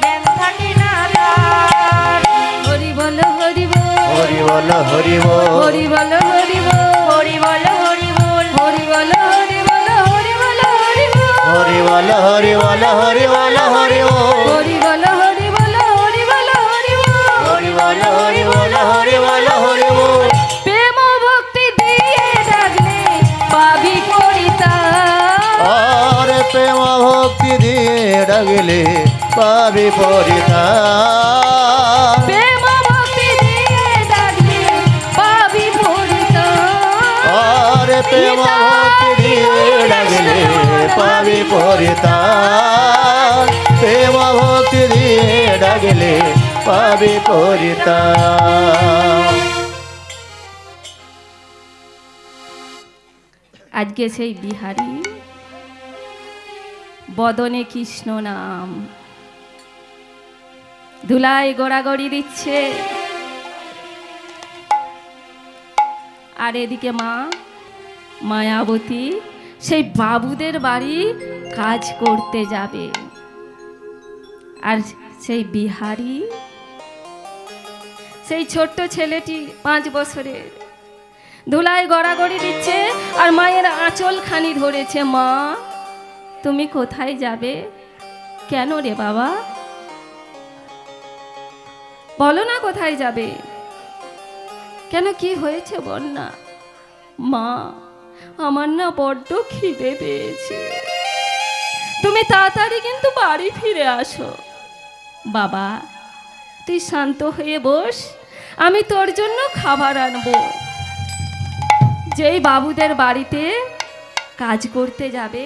জ্ঞান থাকে না তার। হরি বল হরি বল, হরি বল হরি বল, হরি বল হরি বল, হরি বল হরি বল, হরি বল হরি বল, হরি বল হরি বল, হরি বল হরি বল, হরি বল হরি বল, হরি বল হরি বল, হরি বল হরি বল। হরি বল হরি বল, হরি বল হরি বল। প্রেম ভক্তি দিয়ে ডাকলে পাবি পরিত্রাণ। আর প্রেম ভক্তি দিয়ে ডাকলে পাবি পরিত্রাণ। প্রেম ভক্তি দিয়ে ডাকলে পাবি পরিত্রাণ। আর প্রেম ভক্তি দিয়ে ডাকলে পাবি পরিত্রাণ। প্রেম ভক্তি দিয়ে ডাকলে পাবি পরিত্রাণ। আজকে সেই বিহারী বদনে কৃষ্ণ নাম ধুলায় গোড়াগড়ি দিচ্ছে। আর এদিকে মা মায়াবতী সেই বাবুদের বাড়ি কাজ করতে যাবে। আর সেই বিহারী সেই ছোট্ট ছেলেটি 5 বছরের ধুলায় গড়াগড়ি দিচ্ছে আর মায়ের আঁচল খানি ধরেছে। মা তুমি কোথায় যাবে? কেন রে বাবা, বলো না কোথায় যাবে? কেন, কি হয়েছে বল না? মা আমার না বড্ড খিদে পেয়েছে, তুমি তাড়াতাড়ি কিন্তু বাড়ি ফিরে আসো। বাবা তুই শান্ত হয়ে বস, আমি তোর জন্য খাবার আনবো। যেই বাবুদের বাড়িতে কাজ করতে যাবে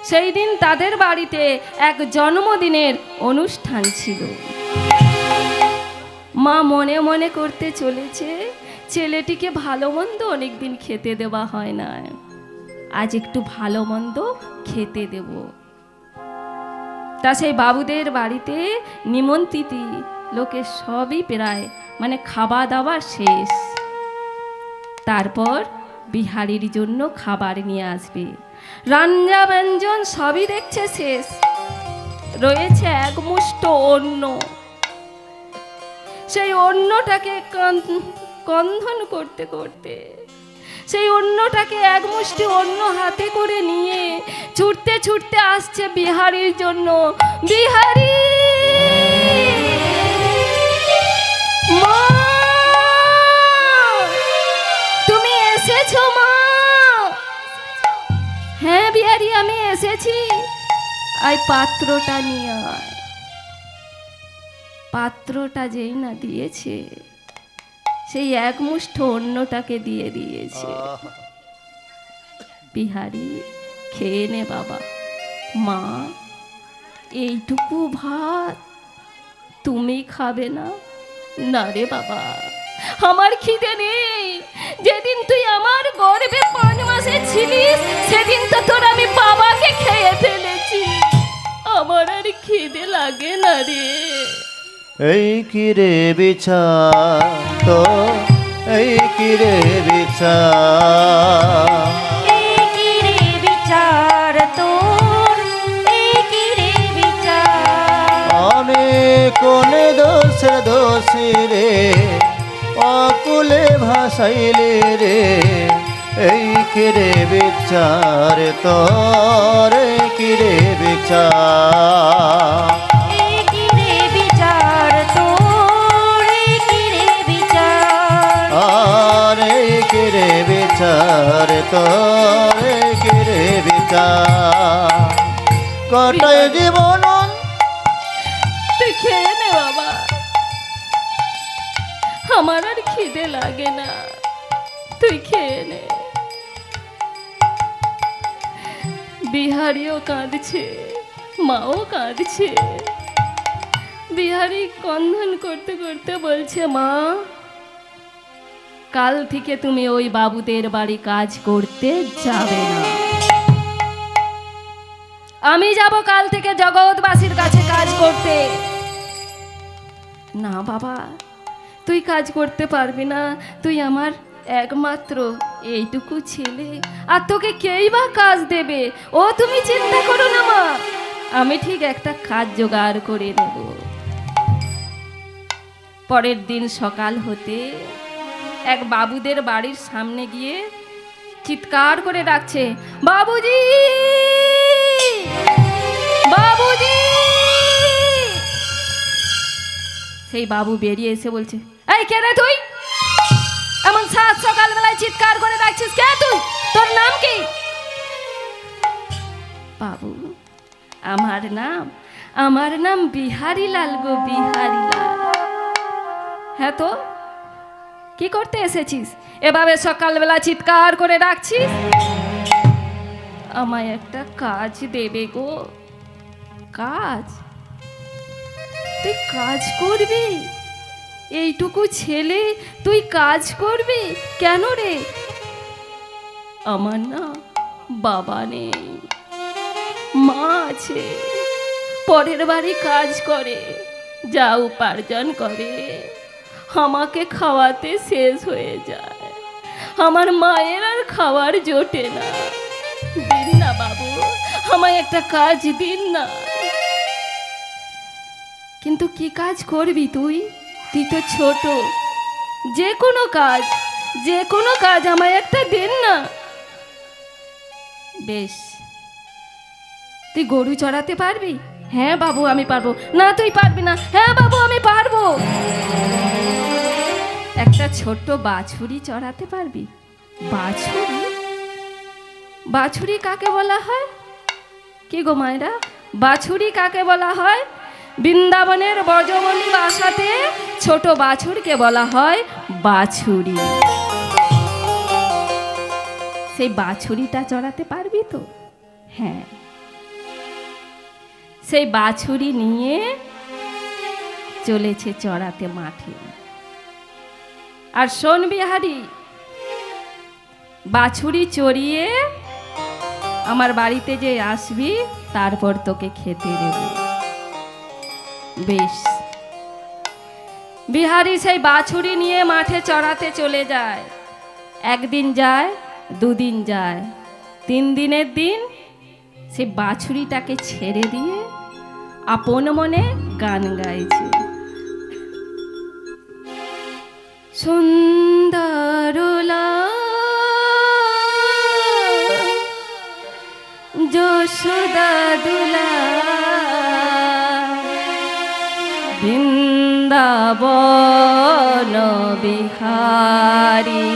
সেই দিন তাদের বাড়িতে এক জন্মদিনের অনুষ্ঠান ছিল। মা মনে মনে করতে চলেছে, ছেলেটিকে ভালো মন্দ অনেকদিন খেতে দেওয়া হয় না, আজ একটু ভালো মন্দ খেতে দেব। তা সেই বাবুদের বাড়িতে নিমন্ত্রিত লোকের সবই প্রায় মানে খাওয়া দাওয়া শেষ। তারপর বিহারীর জন্য খাবার নিয়ে আসবে, রান্না ব্যঞ্জন সবই দেখছে শেষ, রয়েছে এক মুষ্ট অন্ন। সেই অন্নটাকে কন্ধন করতে করতে, সেই অন্নটাকে এক মুষ্টি অন্ন হাতে করে নিয়ে ছুটতে ছুটতে আসছে বিহারীর জন্য। বিহারী, মা, তুমি এসেছো মা? হ্যাঁ বিহারী, আমি এসেছি, আয় পাত্রটা নিয়ে আয়। পাত্রটা যেই না দিয়েছে, সেই এক মুষ্ঠ অন্নটাকে দিয়ে দিয়েছে। বিহারী, খেয়ে নে বাবা। মা, এইটুকু ভাত তুমি খাবে না? না রে বাবা, আমার খিদে নেই। যেদিন তুই আমার গর্ভে 5 মাসে ছিলিস, সেদিন তো তোর আমি বাবাকে খেয়ে ফেলেছি। আমার আর খিদে লাগে না রে। এই কি রে বিচার তো, এই কি রে বিচার, এই কি রে বিচার তোর, এই কি রে বিচার। আমি কোন দোষের দোষী রে, অকুলে ভাসাইলে রে। এই কি রে বিচার তোর, এই কি রে বিচার, এই কি রে বিচার তোর, এই কি রে বিচার। আর এই কি রে বিচার তোর, এই কি রে বিচার। কটায় জীবন তুই খেয়ে নে বাবা, আমার আর খিদে লাগে না, তুই খেয়ে নে। বিহারীও কাঁদছে, মাও কাঁদছে। বিহারী কন্ধন করতে করতে বলছে, মা, কাল থেকে তুমি ওই বাবুদের বাড়ি কাজ করতে যাবে না। আমি যাব কাল থেকে জগৎবাসীর কাছে কাজ করতে। না বাবা, তুই কাজ করতে পারবি না, তুই আমার একমাত্র এইটুকু ছেলে, আর তোকে কেই বা কাজ দেবে? ও তুমি চিন্তা করো না মা, আমি ঠিক একটা কাজ জোগাড় করে নেব। পরের দিন সকাল হতে এক বাবুদের বাড়ির সামনে গিয়ে চিৎকার করে ডাকছে, বাবুজি, বাবুজি। সেই বাবু বেরিয়ে এসে বলছে, এই কে রে তুই? এমন সাত সকালবেলায় চিৎকার করে ডাকছিস, কে তুই? তোর নাম কি? বাবু, আমার নাম বিহারী লাল গো, বিহারী লাল। হ্যাঁ তো কি করতে এসেছিস এভাবে সকালবেলা চিৎকার করে ডাকছিস? আমায় একটা কাজ দেবে গো। কাজ? তুই কাজ করবি? এইটুকু ছেলে তুই কাজ করবি? কেন রে? আমার না বাবা নেই, মা আছে, পরের বাড়ি কাজ করে, যা উপার্জন করে আমাকে খাওয়াতে শেষ হয়ে যায়। আমার মায়ের আর খাওয়ার জোটে না। দিন না বাবু, আমায় একটা কাজ দিন না। কিন্তু কি কাজ করবি তুই? তুই তো ছোট, যে কোনো কাজ আমায় একটা দিন না। বেশ, তুই গরু চড়াতে পারবি? হ্যাঁ বাবু আমি পারবো। না তুই পারবি না। হ্যাঁ বাবু আমি পারবো। একটা ছোট্ট বাছুরি চড়াতে পারবি? বাছুরি? বাছুরি কাকে বলা হয়? কি গো মায়েরা, বাছুরি কাকে বলা হয়? বৃন্দাবনের ব্রজবলী ভাষাতে ছোট বাছুরকে বলা হয় বাছুরি। সেই বাছুরিটা চড়াতে পারবি তো? হ্যাঁ, সেই বাছুরি নিয়ে চলেছে চড়াতে মাঠে। আর শোন বিহারী, বাছুরি চড়িয়ে আমার বাড়িতে যে আসবি, তারপর তোকে খেতে দেব। বেশ, বিহারি সেই বাছুরি নিয়ে মাঠে চড়াতে চলে যায়। একদিন যায়, দুদিন যায়, 3 দিনের দিন সে বাছুরিটাকে ছেড়ে দিয়ে আপন মনে গান গাইছে। সুন্দরলা যশোদা দুলা বৃন্দাবন বিহারী,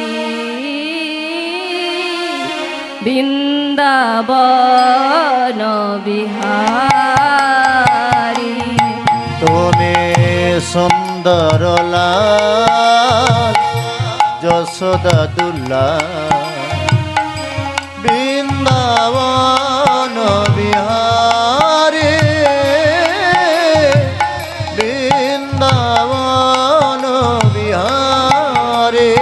বৃন্দাবন বিহারী। তুমি সুন্দর লাল যশোদা দুলাল, বৃন্দাবন বিহারী, বৃন্দাবন বিহারী।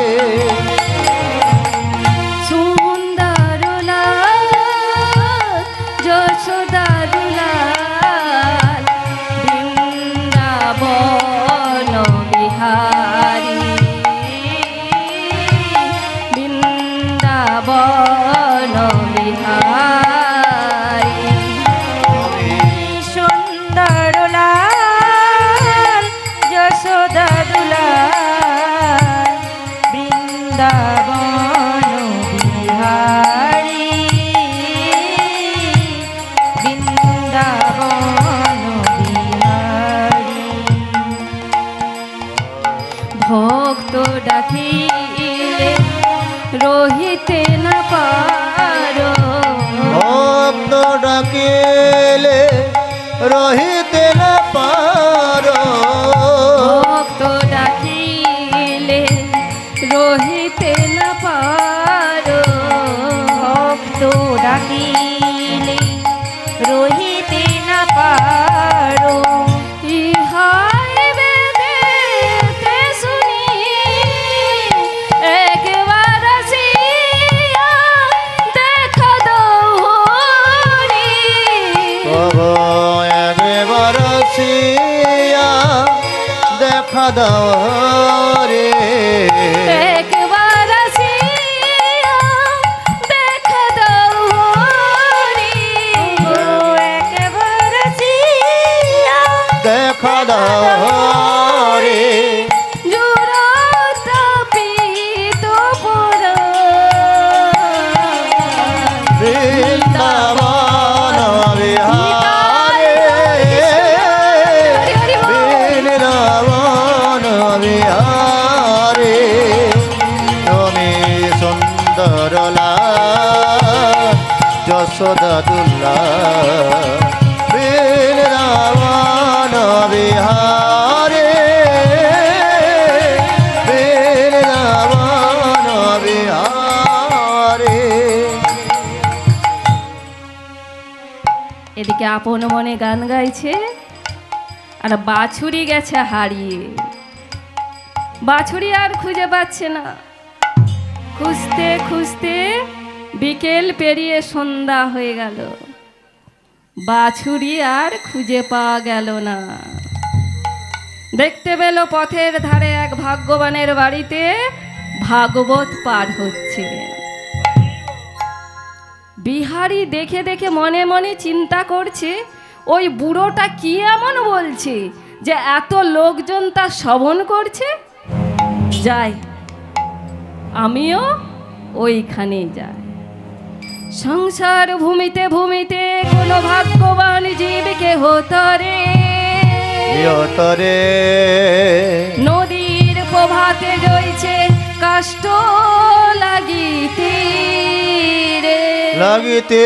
সুন্দর লাল যশোদা দুলাল, বৃন্দাবন বিহারী, বৃন্দাবন বিহারী। সুন্দর লাল যশোদা দুলাল, বৃন্দাবন বিহারী, বৃন্দাবন বিহারী। ভক্ত ডাকিলে রহিতে না পারো, ভক্ত ডাকিলে রহিতে না পারো, ভক্ত ডাকিলে রহিতে না পারো, ভক্ত ডাকিলে রহিতে না পারো। ইহাই বেদেতে শুনি একবার আসিয়া দেখা দাও হরি। তবু একবার আসিয়া দেখা দাও রে, একবার আসিয়া দেখা দাও হরি। একবার আসিয়া দেখা দাও রে। জুড়াতাপিত পরাণ, বৃন্দাবন বিহারে, বৃন্দাবন বিহারে। তুমি সুন্দর লাল যশোদা দুলাল, বৃন্দাবন বিহারে, বৃন্দাবন বিহারে। এদিকে আপন মনে গান গাইছে আর বাছুরি গেছে হারিয়ে। বাছুরি আর খুঁজে পাচ্ছে না, খুঁজতে খুঁজতে বিকেল পেরিয়ে সন্ধ্যা হয়ে গেল, বাছুরি আর খুঁজে পাওয়া গেল না। দেখতে পেল পথের ধারে এক ভাগ্যবানের বাড়িতে ভাগবত পাঠ হচ্ছে। বিহারি দেখে দেখে মনে মনে চিন্তা করছে, ওই বুড়োটা কি এমন বলছে যে এত লোকজন তা শ্রবণ করছে। যাই, আমিও ওইখানেই যাই। সংসার ভূমিতে ভূমিতে কোনো ভাগ্যবান জীবকে হতরে, ইয়তরে নদীর প্রভাতে রয়েছে কাষ্ঠ লাগিতে রে, লাগিতে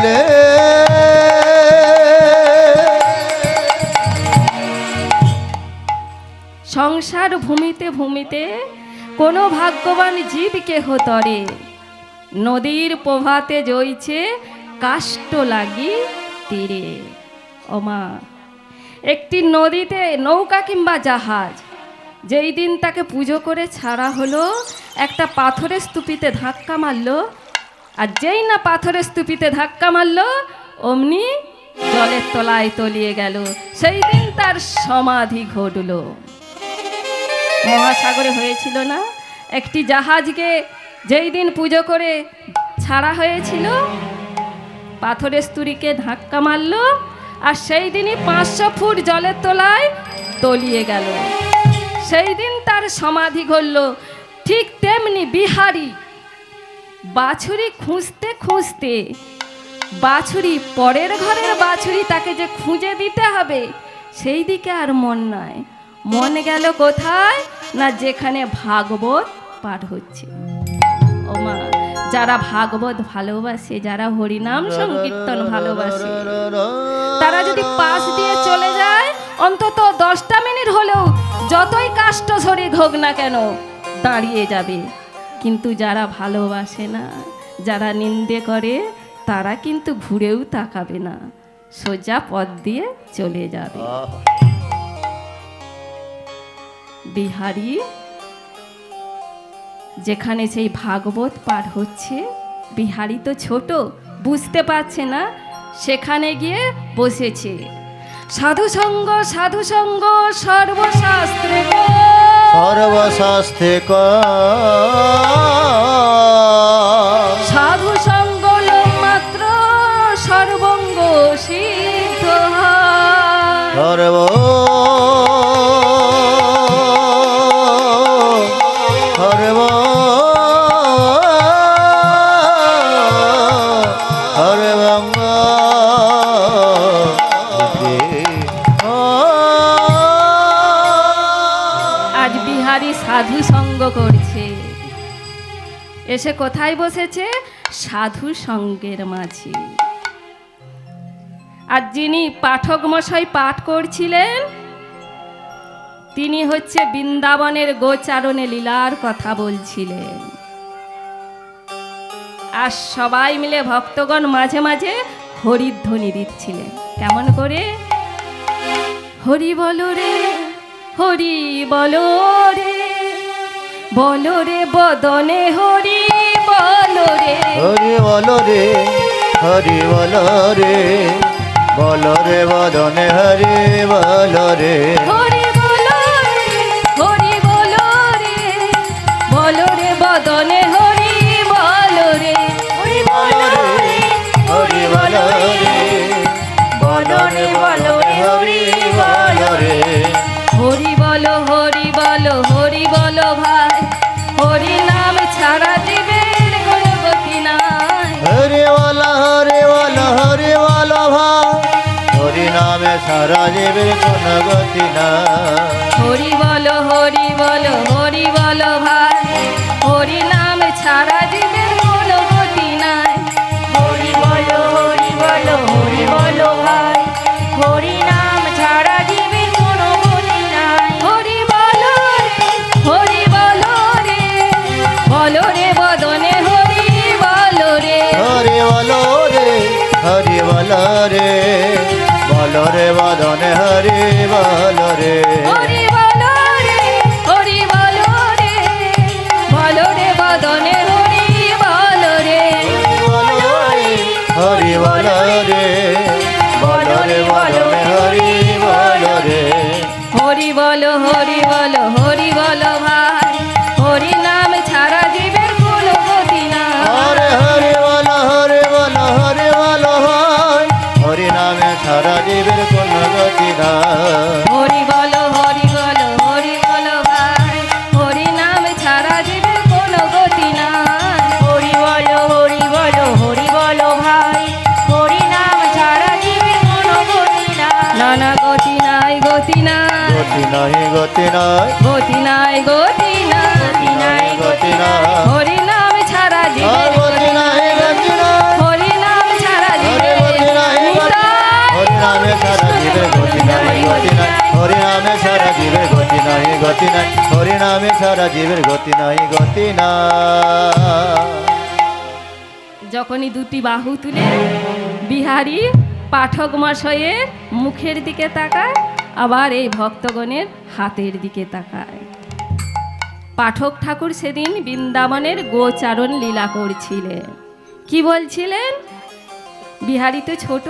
রে। সংসার ভূমিতে ভূমিতে কোনো ভাগ্যবান জীবকে হতরে, নদীর প্রভাতে জইছে কাষ্ঠ লাগি তীরে। ওমা, একটি নদীতে নৌকা কিংবা জাহাজ যেই দিন তাকে পুজো করে ছাড়া হলো, একটা পাথরের স্তূপিতে ধাক্কা মারলো, আর যেই না পাথরের স্তূপিতে ধাক্কা মারলো অমনি জলের তলায় তলিয়ে গেল। সেই দিন তার সমাধি ঘটল। মহাসাগরে হয়েছিল না একটি জাহাজকে যেই দিন পুজো করে ছাড়া হয়েছিল, পাথরের স্তূরীকে ধাক্কা মারল, আর সেই দিনই 500 ফুট জলের তলায় তলিয়ে গেল। সেই দিন তার সমাধি ঘটল। ঠিক তেমনি বিহারী বাছুরি খুঁজতে খুঁজতে, বাছুরি পরের ঘরের বাছুরি, তাকে যে খুঁজে দিতে হবে সেই দিকে আর মন নাই। মন গেল কোথায় না, যেখানে ভাগবত পাঠ হচ্ছে। ও মা, যারা ভাগবত ভালোবাসে, যারা হরিনাম সংকীর্তন ভালোবাসে, তারা যদি পাশ দিয়ে চলে যায় অন্তত 10টা মিনিট হলেও, যতই কাষ্ট শরীর হোক না কেন, দাঁড়িয়ে যাবে। কিন্তু যারা ভালোবাসে না, যারা নিন্দে করে, তারা কিন্তু ঘুরেও তাকাবে না, সোজা পথ দিয়ে চলে যাবে। বিহারী যেখানে সেই ভাগবত পাঠ হচ্ছে, বিহারী তো ছোট, বুঝতে পারছে না, সেখানে গিয়ে বসেছে। সাধু সঙ্গ সর্বশাস্ত্রে সর্বশাস্ত্রে সাধু সঙ্গ মাত্র সর্বঙ্গ সিদ্ধ সর্ব সর্ব সর্বঙ্গ আজ বিহারী সাধু সঙ্গ করছে। এসে কোথায় বসেছে? সাধু সঙ্গের মাঝে। আর যিনি পাঠক মশাই পাঠ করছিলেন, তিনি হচ্ছে বৃন্দাবনের গোচারণে লীলার কথা বলছিলেন। আর সবাই মিলে ভক্তগণ মাঝে মাঝে হরিধ্বনি দিচ্ছিলেন। কেমন করে? হরি বলো রে, হরি বলো রে, বলো রে বদনে হরি বলো রে, হরি বল রে, হরি বল রে, বল রে বদনে হরি বল রে, হরি বলো রে, হরি বলো রে, বলো রে বদনে হরি বলো রে, হরি বলো রে, হরি বল রে, বল রে বদনে হরি বল রে, হরি বলো, হরি বলো, হরি বলো ভাই, হরি নাম ছাড়া জীবের কোনো গতি নাই। হরি বল, হরি বল, হরি বল ভাই, হরি নামে সারা জীবের কোন গতি না। হরি বলো, হরি বলো, হরি বলো ভাই, হরি নাম ছাড়া জীবের কোনো গতি নাই। হরি বলো, হরি বলো, হরি বলো ভাই, হরি নাম ছাড়া জীবের কোনো গতি নাই। হরি বলো রে, হরি বলো রে, বলো রে বদনে হরি বলো রে, হরি বল রে, হরি বল রে, বল রে বদনে হরি বল রে, হরি বলো রে, হরি বলো রে, বলো রে বদনে হরি বলো রে, হরি বল রে, বল রে বদনে হরি বল রে, হরি বলো, হরি বলো, হরি বলো ভাই, হরি নাম ছাড়া জীবের কোনো গতি নাই। হরে হরি বল, হরি বল, হরি বল ভাই, হরি নামে সারা জীবের কোন গতি না। হরি বলো, হরি বলো, হরি বলো ভাই, হরি নাম ছাড়া জীবের কোনো গতি নাই। হরি বলো, হরি বলো, হরি বলো ভাই, হরি নাম ছাড়া জীবের কোনো গতি নাই। না না, গতি নাই, গতি নাই, গতি নাই, গতি নাই, গতি নাই, গতি নাই, গতি নাই, গতি নাই, হরি নাম ছাড়া আর জীবের গতি নাই, গতি নাই, হরি নাম ছাড়া হরে জীবের গতি নাই, হরি নামে সারা জীবের গতি নাই, গতি নাই, হরি নামে সারা জীবের গতি নাই, গতি নাই, হরি নামে সারা জীবের গতি নাই, গতি নাই। যখনই দুটি বাহু তুলে বিহারী পাঠক মশাইয়ের মুখের দিকে তাকায়, আবার এই ভক্তগণের হাতের দিকে তাকায়। পাঠক ঠাকুর সেদিন বৃন্দাবনের গোচারণ লীলা করছিলেন। কি বলছিলেন? বিহারী তো ছোট,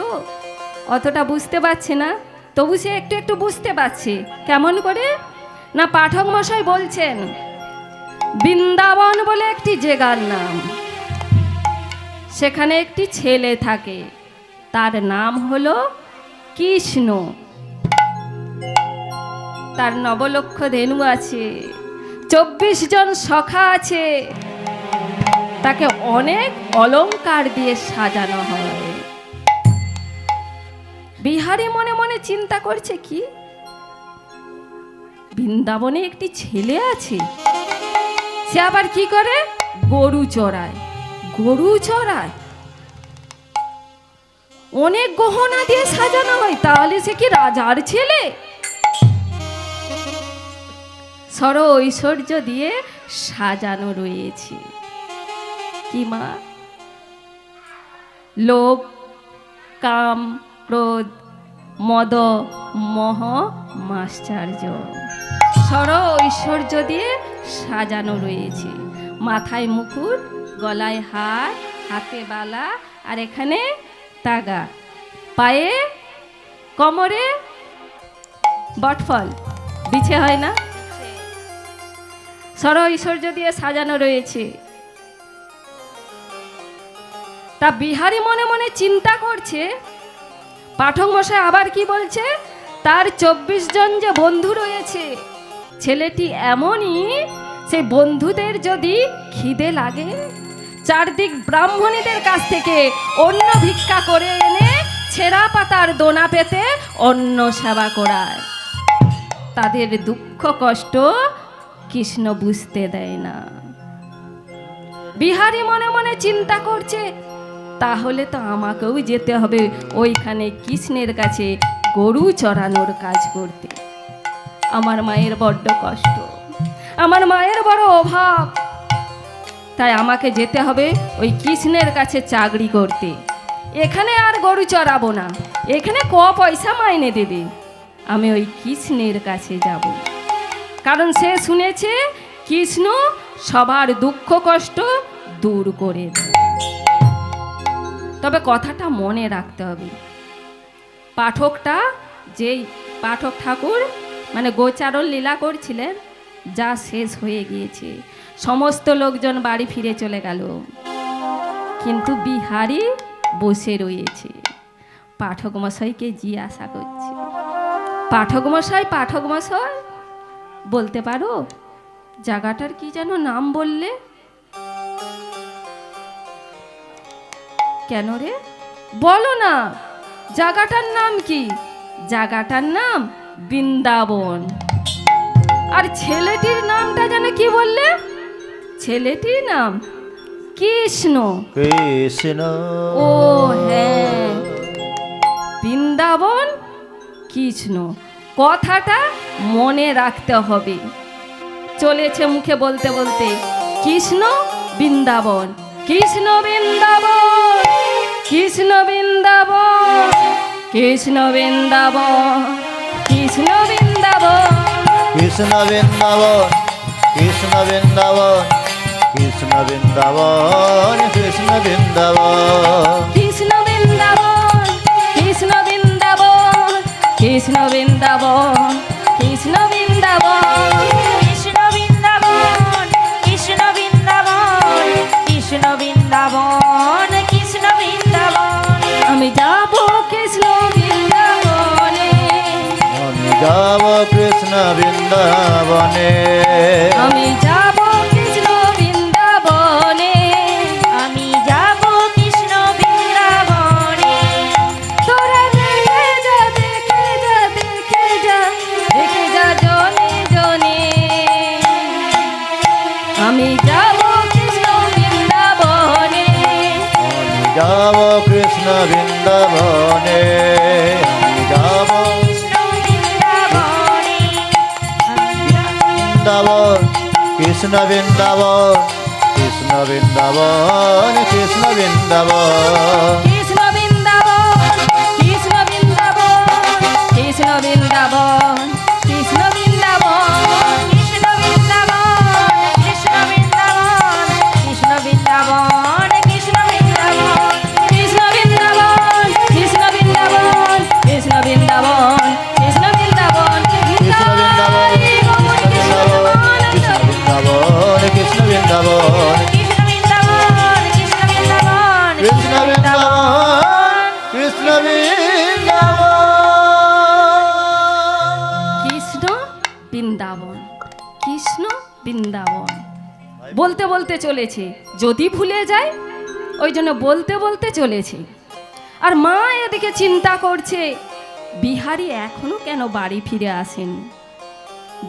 অতটা বুঝতে পারছে না, তবু সে একটু একটু বুঝতে পারছে। কেমন করে না, পাঠক মশাই বলছেন বৃন্দাবন বলে একটি জায়গার নাম, সেখানে একটি ছেলে থাকে, তার নাম হলো কৃষ্ণ। তার 9 লক্ষ ধেনু আছে, 24 জন সখা আছে, তাকে অনেক অলংকার দিয়ে সাজানো হয়। বিহারী মনে মনে চিন্তা করছে, কি বৃন্দাবনে একটি ছেলে আছে, সে আবার কি করে, গরু চড়ায়। গরু চড়ায়, অনেক গহনা দিয়ে সাজানো হয়, তাহলে সে কি রাজার ছেলে? সর ঐশ্বর্য দিয়ে সাজানো রয়েছে। কি মা, লোভ, কাম, ক্রোধ, মদ, মোহ, মাশ্চর্য, সর ঐশ্বর্য দিয়ে সাজানো রয়েছে। মাথায় মুকুট, গলায় হার, হাতে বালা, আর এখানে তাগা, পায়ে কোমরে বটফল, বিছে হয় না, সর ঐশ্বর্য দিয়ে সাজানো রয়েছে। তা বিহারী মনে মনে চিন্তা করছে, পাঠক মশাই আবার কি বলছে, তার 24 জন যে বন্ধু রয়েছে, ছেলেটি এমনই, সেই বন্ধুদের যদি খিদে লাগে, চারদিক ব্রাহ্মণীদের কাছ থেকে অন্ন ভিক্ষা করে এনে ছেঁড়া পাতার দোনা পেতে অন্ন সেবা করায়। তাদের দুঃখ কষ্ট কৃষ্ণ বুঝতে দেয় না। বিহারী মনে মনে চিন্তা করছে, তাহলে তো আমাকেও যেতে হবে ওইখানে কৃষ্ণের কাছে গরু চড়ানোর কাজ করতে। আমার মায়ের বড্ড কষ্ট, আমার মায়ের বড় অভাব, তাই আমাকে যেতে হবে ওই কৃষ্ণের কাছে চাকরি করতে। এখানে আর গরু চড়াবো না, এখানে পয়সা মাইনে দেবে, আমি ওই কৃষ্ণের কাছে যাব। কারণ সে শুনেছে কৃষ্ণ সবার দুঃখ কষ্ট দূর করে দেয়। তবে কথাটা মনে রাখতে হবে, পাঠকটা, যেই পাঠক ঠাকুর মানে গোচারণ লীলা করছিলেন, যা শেষ হয়ে গিয়েছে, সমস্ত লোকজন বাড়ি ফিরে চলে গেল, কিন্তু বিহারী বসে রয়েছে, পাঠক মশাইকে জিজ্ঞাসা করছে, পাঠক মশাই বলতে পারো জায়গাটার কি যেন নাম বললে? কেন রে, বলো না, জায়গাটার নাম কি? জায়গাটার নাম বৃন্দাবন। আর ছেলেটির নামটা যেন কি বললে? ছেলেটির নাম কৃষ্ণ। কৃষ্ণ। ও হ্যাঁ, বৃন্দাবন কৃষ্ণ, কথাটা মনে রাখতে হবে। চলেছে মুখে বলতে বলতে, কৃষ্ণ বৃন্দাবন, কৃষ্ণ বৃন্দাবন, কৃষ্ণ বৃন্দাবন, কৃষ্ণ বৃন্দাবন, কৃষ্ণ বৃন্দাবন, কৃষ্ণ বৃন্দাবন, কৃষ্ণ বৃন্দাবন, কৃষ্ণ বৃন্দাবন, কৃষ্ণ বৃন্দাবন, কৃষ্ণ বৃন্দাবন, কৃষ্ণ বৃন্দাবন, কৃষ্ণ বৃন্দাবন, কৃষ্ণ বৃন্দাবন, কৃষ্ণ বৃন্দাবন, কৃষ্ণ বৃন্দাবন, কৃষ্ণ বৃন্দাবন, কৃষ্ণ বৃন্দাবন। আমি যাব কৃষ্ণ বৃন্দাবনে, আমি যাব কৃষ্ণ বৃন্দাবনে, আমি যাব কৃষ্ণ বৃন্দাবনে, আমি যাব কৃষ্ণ বৃন্দাবনে। তোরা দেখে যা, দেখে যা, দেখে যা, দেখে যা জনে জনে, আমি যাব কৃষ্ণ বৃন্দাবনে, আমি যাব কৃষ্ণ বৃন্দাবনে, আমি যাব কৃষ্ণ বৃন্দাবনে, বৃন্দাবন, কৃষ্ণ বৃন্দাবন, কৃষ্ণ বৃন্দাবন, কৃষ্ণ বৃন্দাবন, কৃষ্ণ বৃন্দাবন, কৃষ্ণ বৃন্দাবন, কৃষ্ণ বৃন্দাবন, কৃষ্ণ বৃন্দাবন, কৃষ্ণ বৃন্দাবন, কৃষ্ণ বৃন্দাবন, কৃষ্ণ বৃন্দাবন, কৃষ্ণ বৃন্দাবন, কৃষ্ণ বৃন্দাবন, কৃষ্ণ বৃন্দাবন, কৃষ্ণ বৃন্দাবন বলতে বলতে চলেছে, যদি ভুলে যায় ওই জন্য বলতে বলতে চলেছে। আর মা এদিকে চিন্তা করছে বিহারী এখনো কেন বাড়ি ফিরে আসেন।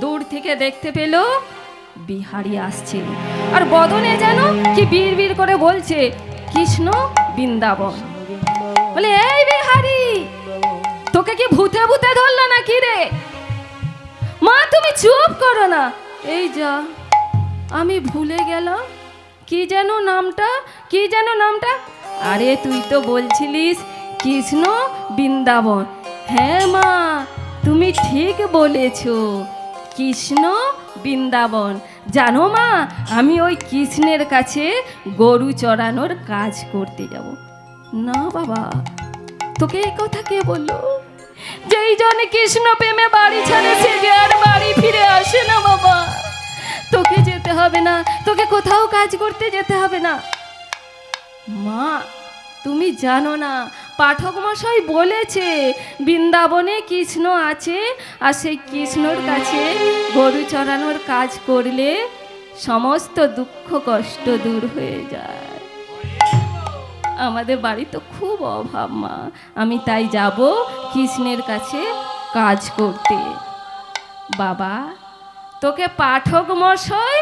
দূর থেকে দেখতে পেল বিহারী আসছে, আর বদনে যেন কি বিড় করে বলছে কৃষ্ণ বৃন্দাবন। বলে এই বিহারী, তোকে কি ভূতে ভূতে ধরলো না কি রে? মা তুমি চুপ করো না। এই যা, আমি ভুলে গেলাম কি যেন নামটা, কি যেন নামটা। আরে তুই তো বলছিলিস কৃষ্ণ বৃন্দাবন। হ্যাঁ মা, তুমি ঠিক বলেছো, কৃষ্ণ বৃন্দাবন। জানো মা, আমি ওই কৃষ্ণের কাছে গরু চড়ানোর কাজ করতে যাব। না বাবা, তোকে এই কথা কে বললো? যেই জন্য কৃষ্ণ প্রেমে বাড়ি ছাড়ে সে যে আর বাড়ি ফিরে আসে না বাবা। তোকে যেতে হবে না, তোকে কোথাও কাজ করতে যেতে হবে না। মা তুমি জানো না, পাঠক মশাই বলেছে বৃন্দাবনে কৃষ্ণ আছে, আর সেই কৃষ্ণর কাছে গরু চড়ানোর কাজ করলে সমস্ত দুঃখ কষ্ট দূর হয়ে যায়। আমাদের বাড়ি তো খুব অভাব মা, আমি তাই যাব কৃষ্ণের কাছে কাজ করতে। বাবা তোকে পাঠক মশাই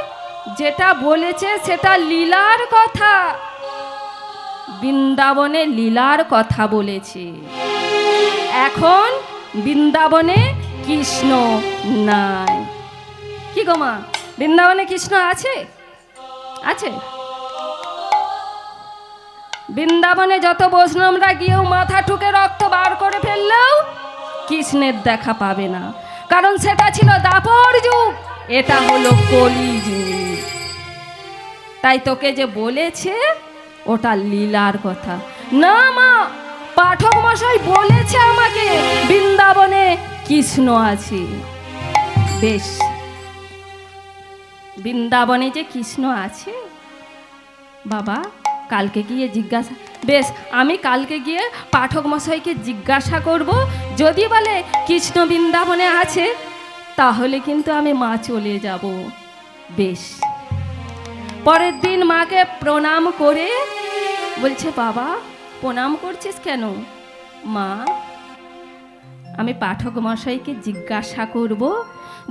যেটা বলেছে সেটা লীলার কথা, বৃন্দাবনে লীলার কথা বলেছে। এখন বৃন্দাবনে কৃষ্ণ নাই। কি গো মা, বৃন্দাবনে কৃষ্ণ আছে? আছে? বৃন্দাবনে যত বৈষ্ণবরা গিয়েও মাথা ঠুকে রক্ত বার করে ফেললেও কৃষ্ণের দেখা পাবে না, কারণ সেটা ছিল দাপর যুগ, এটা হলো কলি যুগ। তাই তোকে যে বলেছে ওটা লীলার কথা না মা, পাঠক মশাই বলেছে আমাকে বৃন্দাবনে কৃষ্ণ আছে। বেশ, বৃন্দাবনে যে কৃষ্ণ আছে বাবা, কালকে গিয়ে জিজ্ঞাসা, বেশ আমি কালকে গিয়ে পাঠক মশাইকে জিজ্ঞাসা করব, যদি বলে কৃষ্ণ বৃন্দাবনে আছে তাহলে কিন্তু আমি মা চলে যাব। বেশ, পরের দিন মাকে প্রণাম করে বলছে, বাবা প্রণাম করছিস কেন? মা আমি পাঠক মশাইকে জিজ্ঞাসা করব,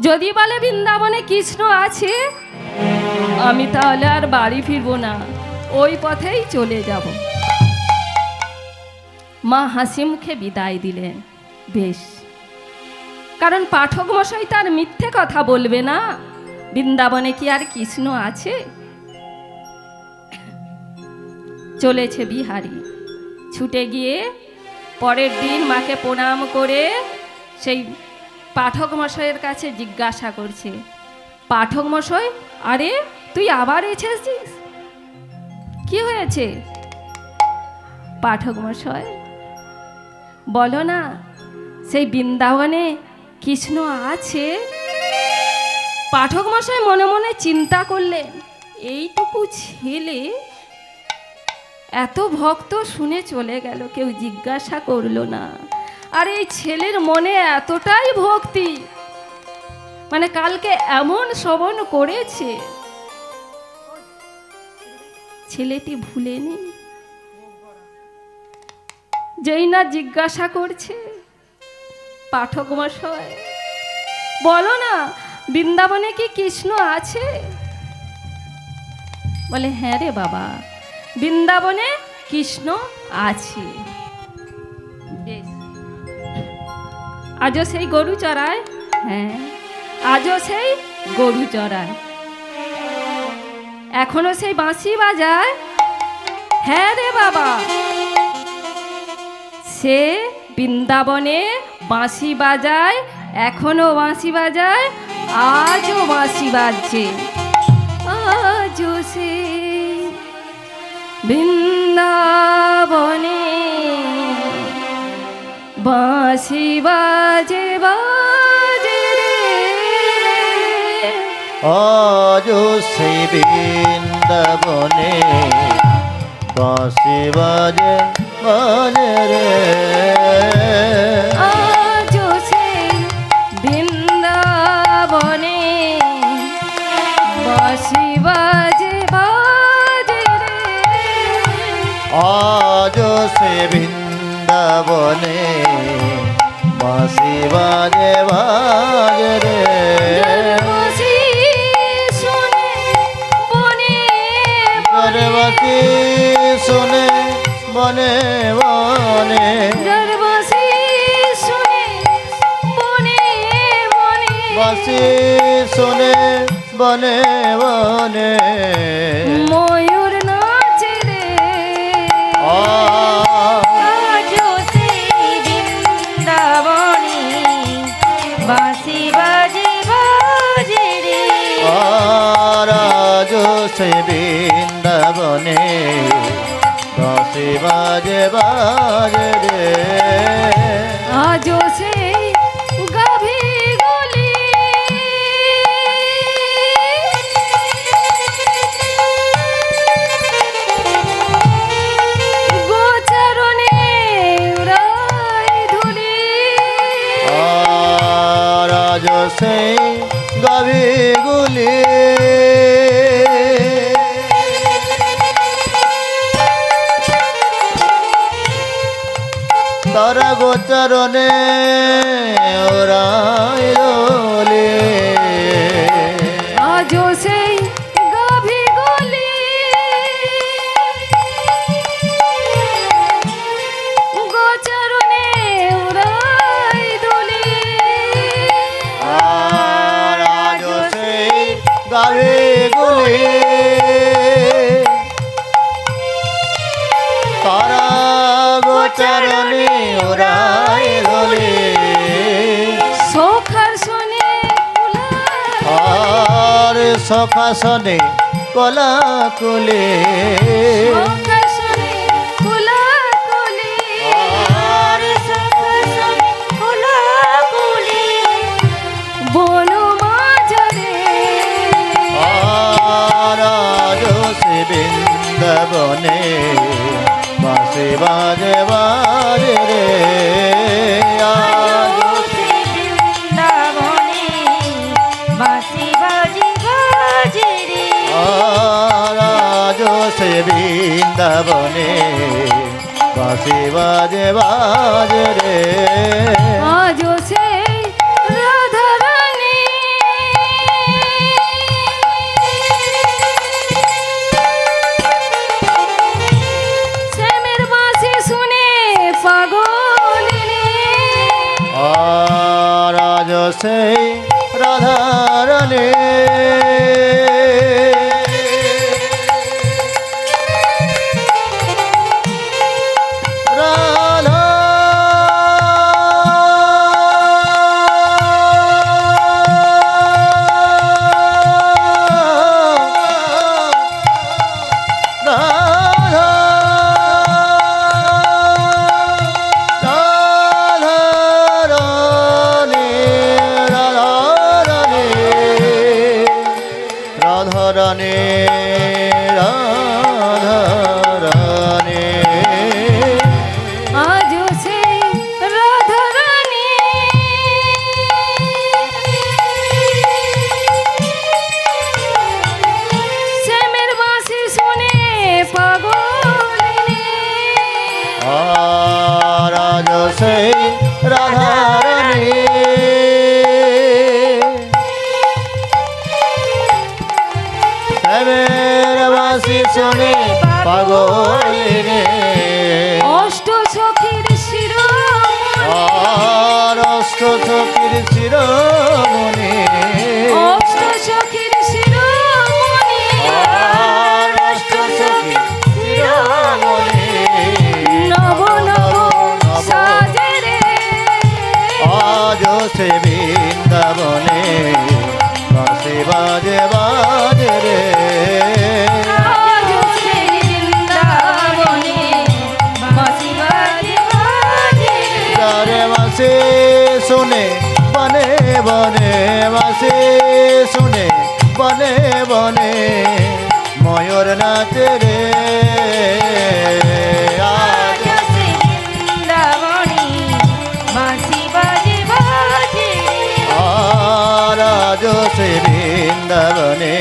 যদি বলে বৃন্দাবনে কৃষ্ণ আছে আমি তাহলে আর বাড়ি ফিরবো না, ওই পথেই চলে যাব। মা হাসি মুখে বিদায় দিলেন। বেশ, কারণ পাঠক মশাই তার মিথ্যে কথা বলবে না, বৃন্দাবনে কি আর কৃষ্ণ আছে? চলেছে বিহারী, ছুটে গিয়ে পরের দিন মাকে প্রণাম করে সেই পাঠক মশাইয়ের কাছে জিজ্ঞাসা করছে, পাঠক মশাই আরে তুই আবার এসেছিস, কি হয়েছে? পাঠক মশাই বলো না, সেই বৃন্দাবনে কৃষ্ণ আছে? পাঠক মশাই মনে মনে চিন্তা করলেন, এইটুকু ছেলে এত ভক্ত শুনে চলে গেল, কেউ জিজ্ঞাসা করলো না। আর এই ছেলের মনে এতটাই ভক্তি, মানে কালকে এমন শ্রবণ করেছে, ছেলেটি ভুলেনি। যেই না জিজ্ঞাসা করছে, পাঠক মশাই বলো না বৃন্দাবনে কি কৃষ্ণ আছে? বলে হ্যাঁ রে বাবা, বৃন্দাবনে কৃষ্ণ আছে। বেশ, আজও সেই গরু চড়ায়? হ্যাঁ আজও সেই গরু চড়ায়। এখনো সেই বাঁশি বাজায়? হ্যাঁ রে বাবা, সে বৃন্দাবনে বাঁশি বাজায়, এখনো বাঁশি বাজায়, আজও বাঁশি বাজছে। আজও সে বৃন্দাবনে বাঁশি বাজে বাজে রে। আজও সেই বৃন্দাবনে বাঁশি বাজে বাজে রে। আজও সেই বৃন্দাবনে আজ সে বৃন্দাবনে বাঁশি বাজে বাজে রে বাঁশি শুনে বনে রে বাঁশি শুনে বনে বনে যার বাঁশি শুনে বনে বনে বাঁশি শুনে বনে বনে ময়ূর নাচে রে আজও সেই বৃন্দাবনে বাঁশি বাজে বাজে রে রাজ সে বৃন্দাবনে বাঁশি বাজে বাজে রে আজও সেই গাভী গলি গোচরণে উড়াই ধুলি রাজ সে গাভীগুলি তারা গোচরণে ওরাই দোলে আজও সেই গাভী গলি গোচরণে উড়াই ধুলি রাজ সে গাভীগুলি তারা গোচরণে ওরাই দোলে সখার শুনে আর সখাসনে কলা কুলে সখার শুনে কুলাকুলি আর সখসনে কোলাকুলি বন মাঝরে রাজ সে বৃন্দাবনে বাঁশি বাজে বাজে রে আজও সেই বৃন্দাবনে বাঁশি বাজে বাজে রে রাজ সে বৃন্দাবনে বাঁশি বাজে বাজে রে আজও সেই রাধারানী শ্যামের বাঁশি শুনে পাগলিনী রাজ সে রাধারণে রাধা রাধা রাধারণে রাধারণে রাধারণে রাধারণে আজও সেই রাধারানী শ্যামের বাঁশি শুনে পাগলিনী রাজ সে রাধারণী শ্যামের বাঁশি শুনে পাগলিনী অষ্ট সখীর শিরোমণি আর অষ্ট সখীর শিরোমণি অষ্ট সখীর শিরোমণি আর অষ্ট সখীর শিরোমণি নব নব সাজে রে আজ সে বৃন্দাবনে বাঁশি বাজে বাজে রে আজও সেই বৃন্দাবনে বাঁশি বাজে বাজে রে। যারে বাঁশি শুনে বনে বনে বাঁশি শুনে বনে বনে ময়ূর নাচে রে আজ আজও সেই বৃন্দাবনে বাঁশি বাজে বাজে রে রাজ সে বৃন্দাবনে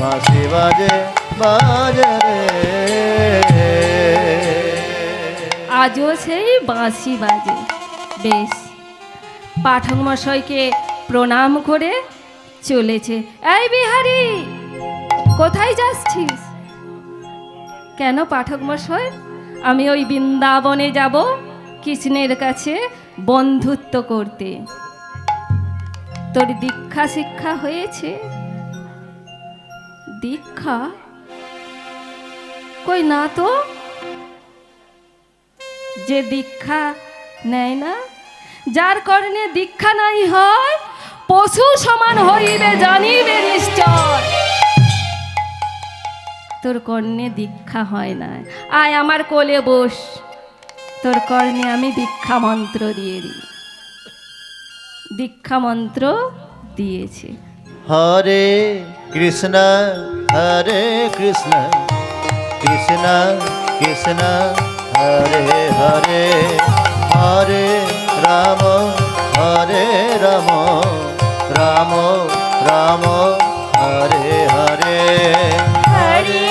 বাঁশি বাজে বাজে রে আজও সেই বাঁশি বাজে। বেশ, পাঠক মশাইকে প্রণাম করে চলেছে। এই বিহারি, কোথায় যাচ্ছিস? কেন পাঠক মশাই? আমি ওই বৃন্দাবনে যাব কৃষ্ণের কাছে বন্ধুত্ব করতে। তোর দীক্ষা শিক্ষা হয়েছে? দীক্ষা কই না তো। যে দীক্ষা নেয় না, যার কর্ণে দীক্ষা নাই হয়, পশু সমান হইবে জানিবে নিশ্চয়। তোর কর্ণে দীক্ষা হয় না, আয় আমার কোলে বস, তোর কর্ণে আমি দীক্ষা মন্ত্র দিয়ে দিই। দীক্ষা মন্ত্র দিয়েছে। হরে কৃষ্ণ হরে কৃষ্ণ কৃষ্ণ কৃষ্ণ হরে হরে, হরে রাম হরে রাম রাম রাম হরে হরে। হরে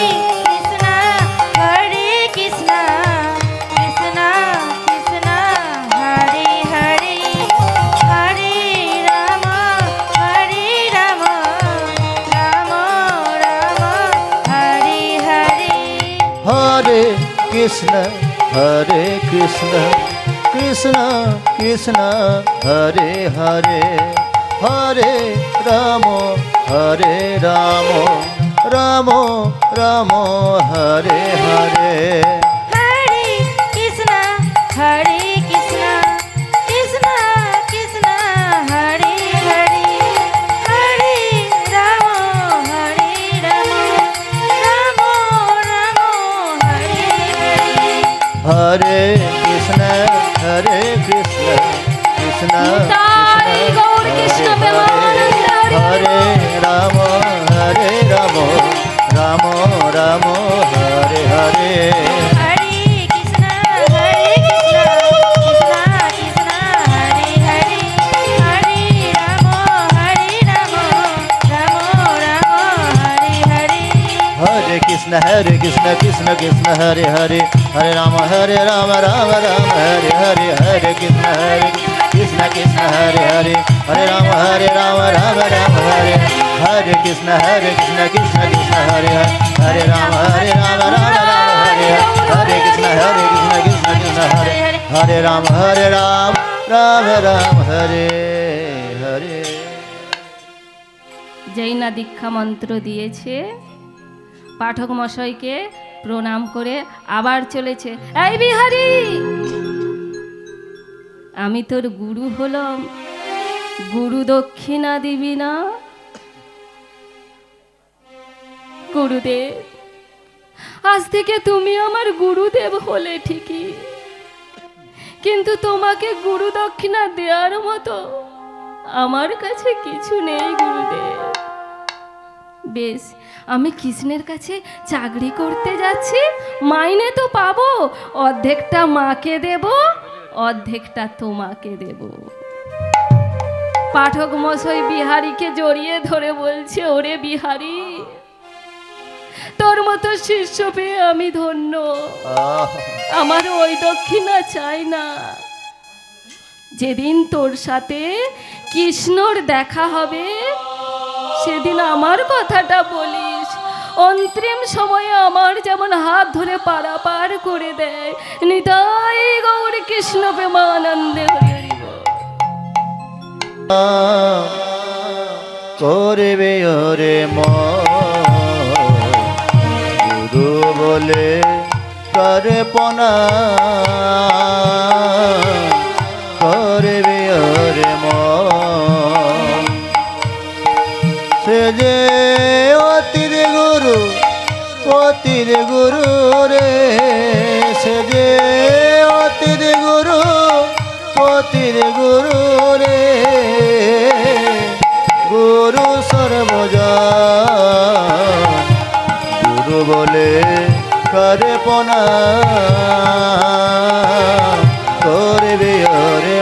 কৃষ্ণ কৃষ্ণ কৃষ্ণ হরে হরে, হরে রাম রাম রাম হরে হরে। হরে কৃষ্ণ কৃষ্ণ কৃষ্ণ কৃষ্ণ হরে হরে, হরে রাম রাম রাম রাম হরে হরে। হরে কৃষ্ণ কৃষ্ণ কৃষ্ণ কৃষ্ণ হরে হরে, হরে রাম রাম রাম হরে হরে। হরে কৃষ্ণ কৃষ্ণ কৃষ্ণ নিতাই গৌর কৃষ্ণ প্রেমানন্দ হরে রাম রাম রাম রাম হরে হরে। হরে কৃষ্ণ কৃষ্ণ কৃষ্ণ কৃষ্ণ হরে হরে, হরে রাম রাম রাম হরে হরে। হরে কৃষ্ণ কৃষ্ণ কৃষ্ণ হরে হরে, হরে রাম রাম রাম হরে হরে। হরে কৃষ্ণ কৃষ্ণ হরে হরে, হরে রাম রাম রাম হরে। হরে কৃষ্ণ কৃষ্ণ কৃষ্ণ হরে হরে, হরে রাম রাম রাম হরে। হরে কৃষ্ণ কৃষ্ণ কৃষ্ণ হরে, হরে রাম রাম রাম হরে হরে। যেই না দীক্ষা মন্ত্র দিয়েছে, পাঠক মশাইকে প্রণাম করে আবার চলেছে। এই বিহারি, আমি তোর গুরু হলাম, গুরু দক্ষিণা দিবি না? গুরুদেব, আজ থেকে তুমি আমার গুরুদেব হলে ঠিকই, কিন্তু তোমাকে গুরু দক্ষিণা দেওয়ার মতো আমার কাছে কিছু নেই গুরুদেব। বেশ, আমি কৃষ্ণের কাছে চাকরি করতে যাচ্ছি, মাইনে তো পাবো, অর্ধেকটা মাকে দেব, অর্ধেকটা তোমাকে দেব। পাঠক মশাই বিহারীকে জড়িয়ে ধরে বলছে, ওরে বিহারি, তোর মতো শিষ্য পেয়ে আমি ধন্য, আমার ওই দক্ষিণা চাই না। যেদিন তোর সাথে কৃষ্ণর দেখা হবে সেদিন আমার কথাটা বলিস, অন্তিম সময়ে আমার যেমন হাত ধরে পারাপার করে দেয়। নিতাই গৌর কৃষ্ণ প্রেমানন্দে হরি হরি বল। করবে ওরে গুরু বলে করে পনা, করবে ওরে সে যে অতির গুরু রে, সে যে অতির গুরু রে, গুরু সর্বজা গুরু বলে করে পনা, করবে ওরে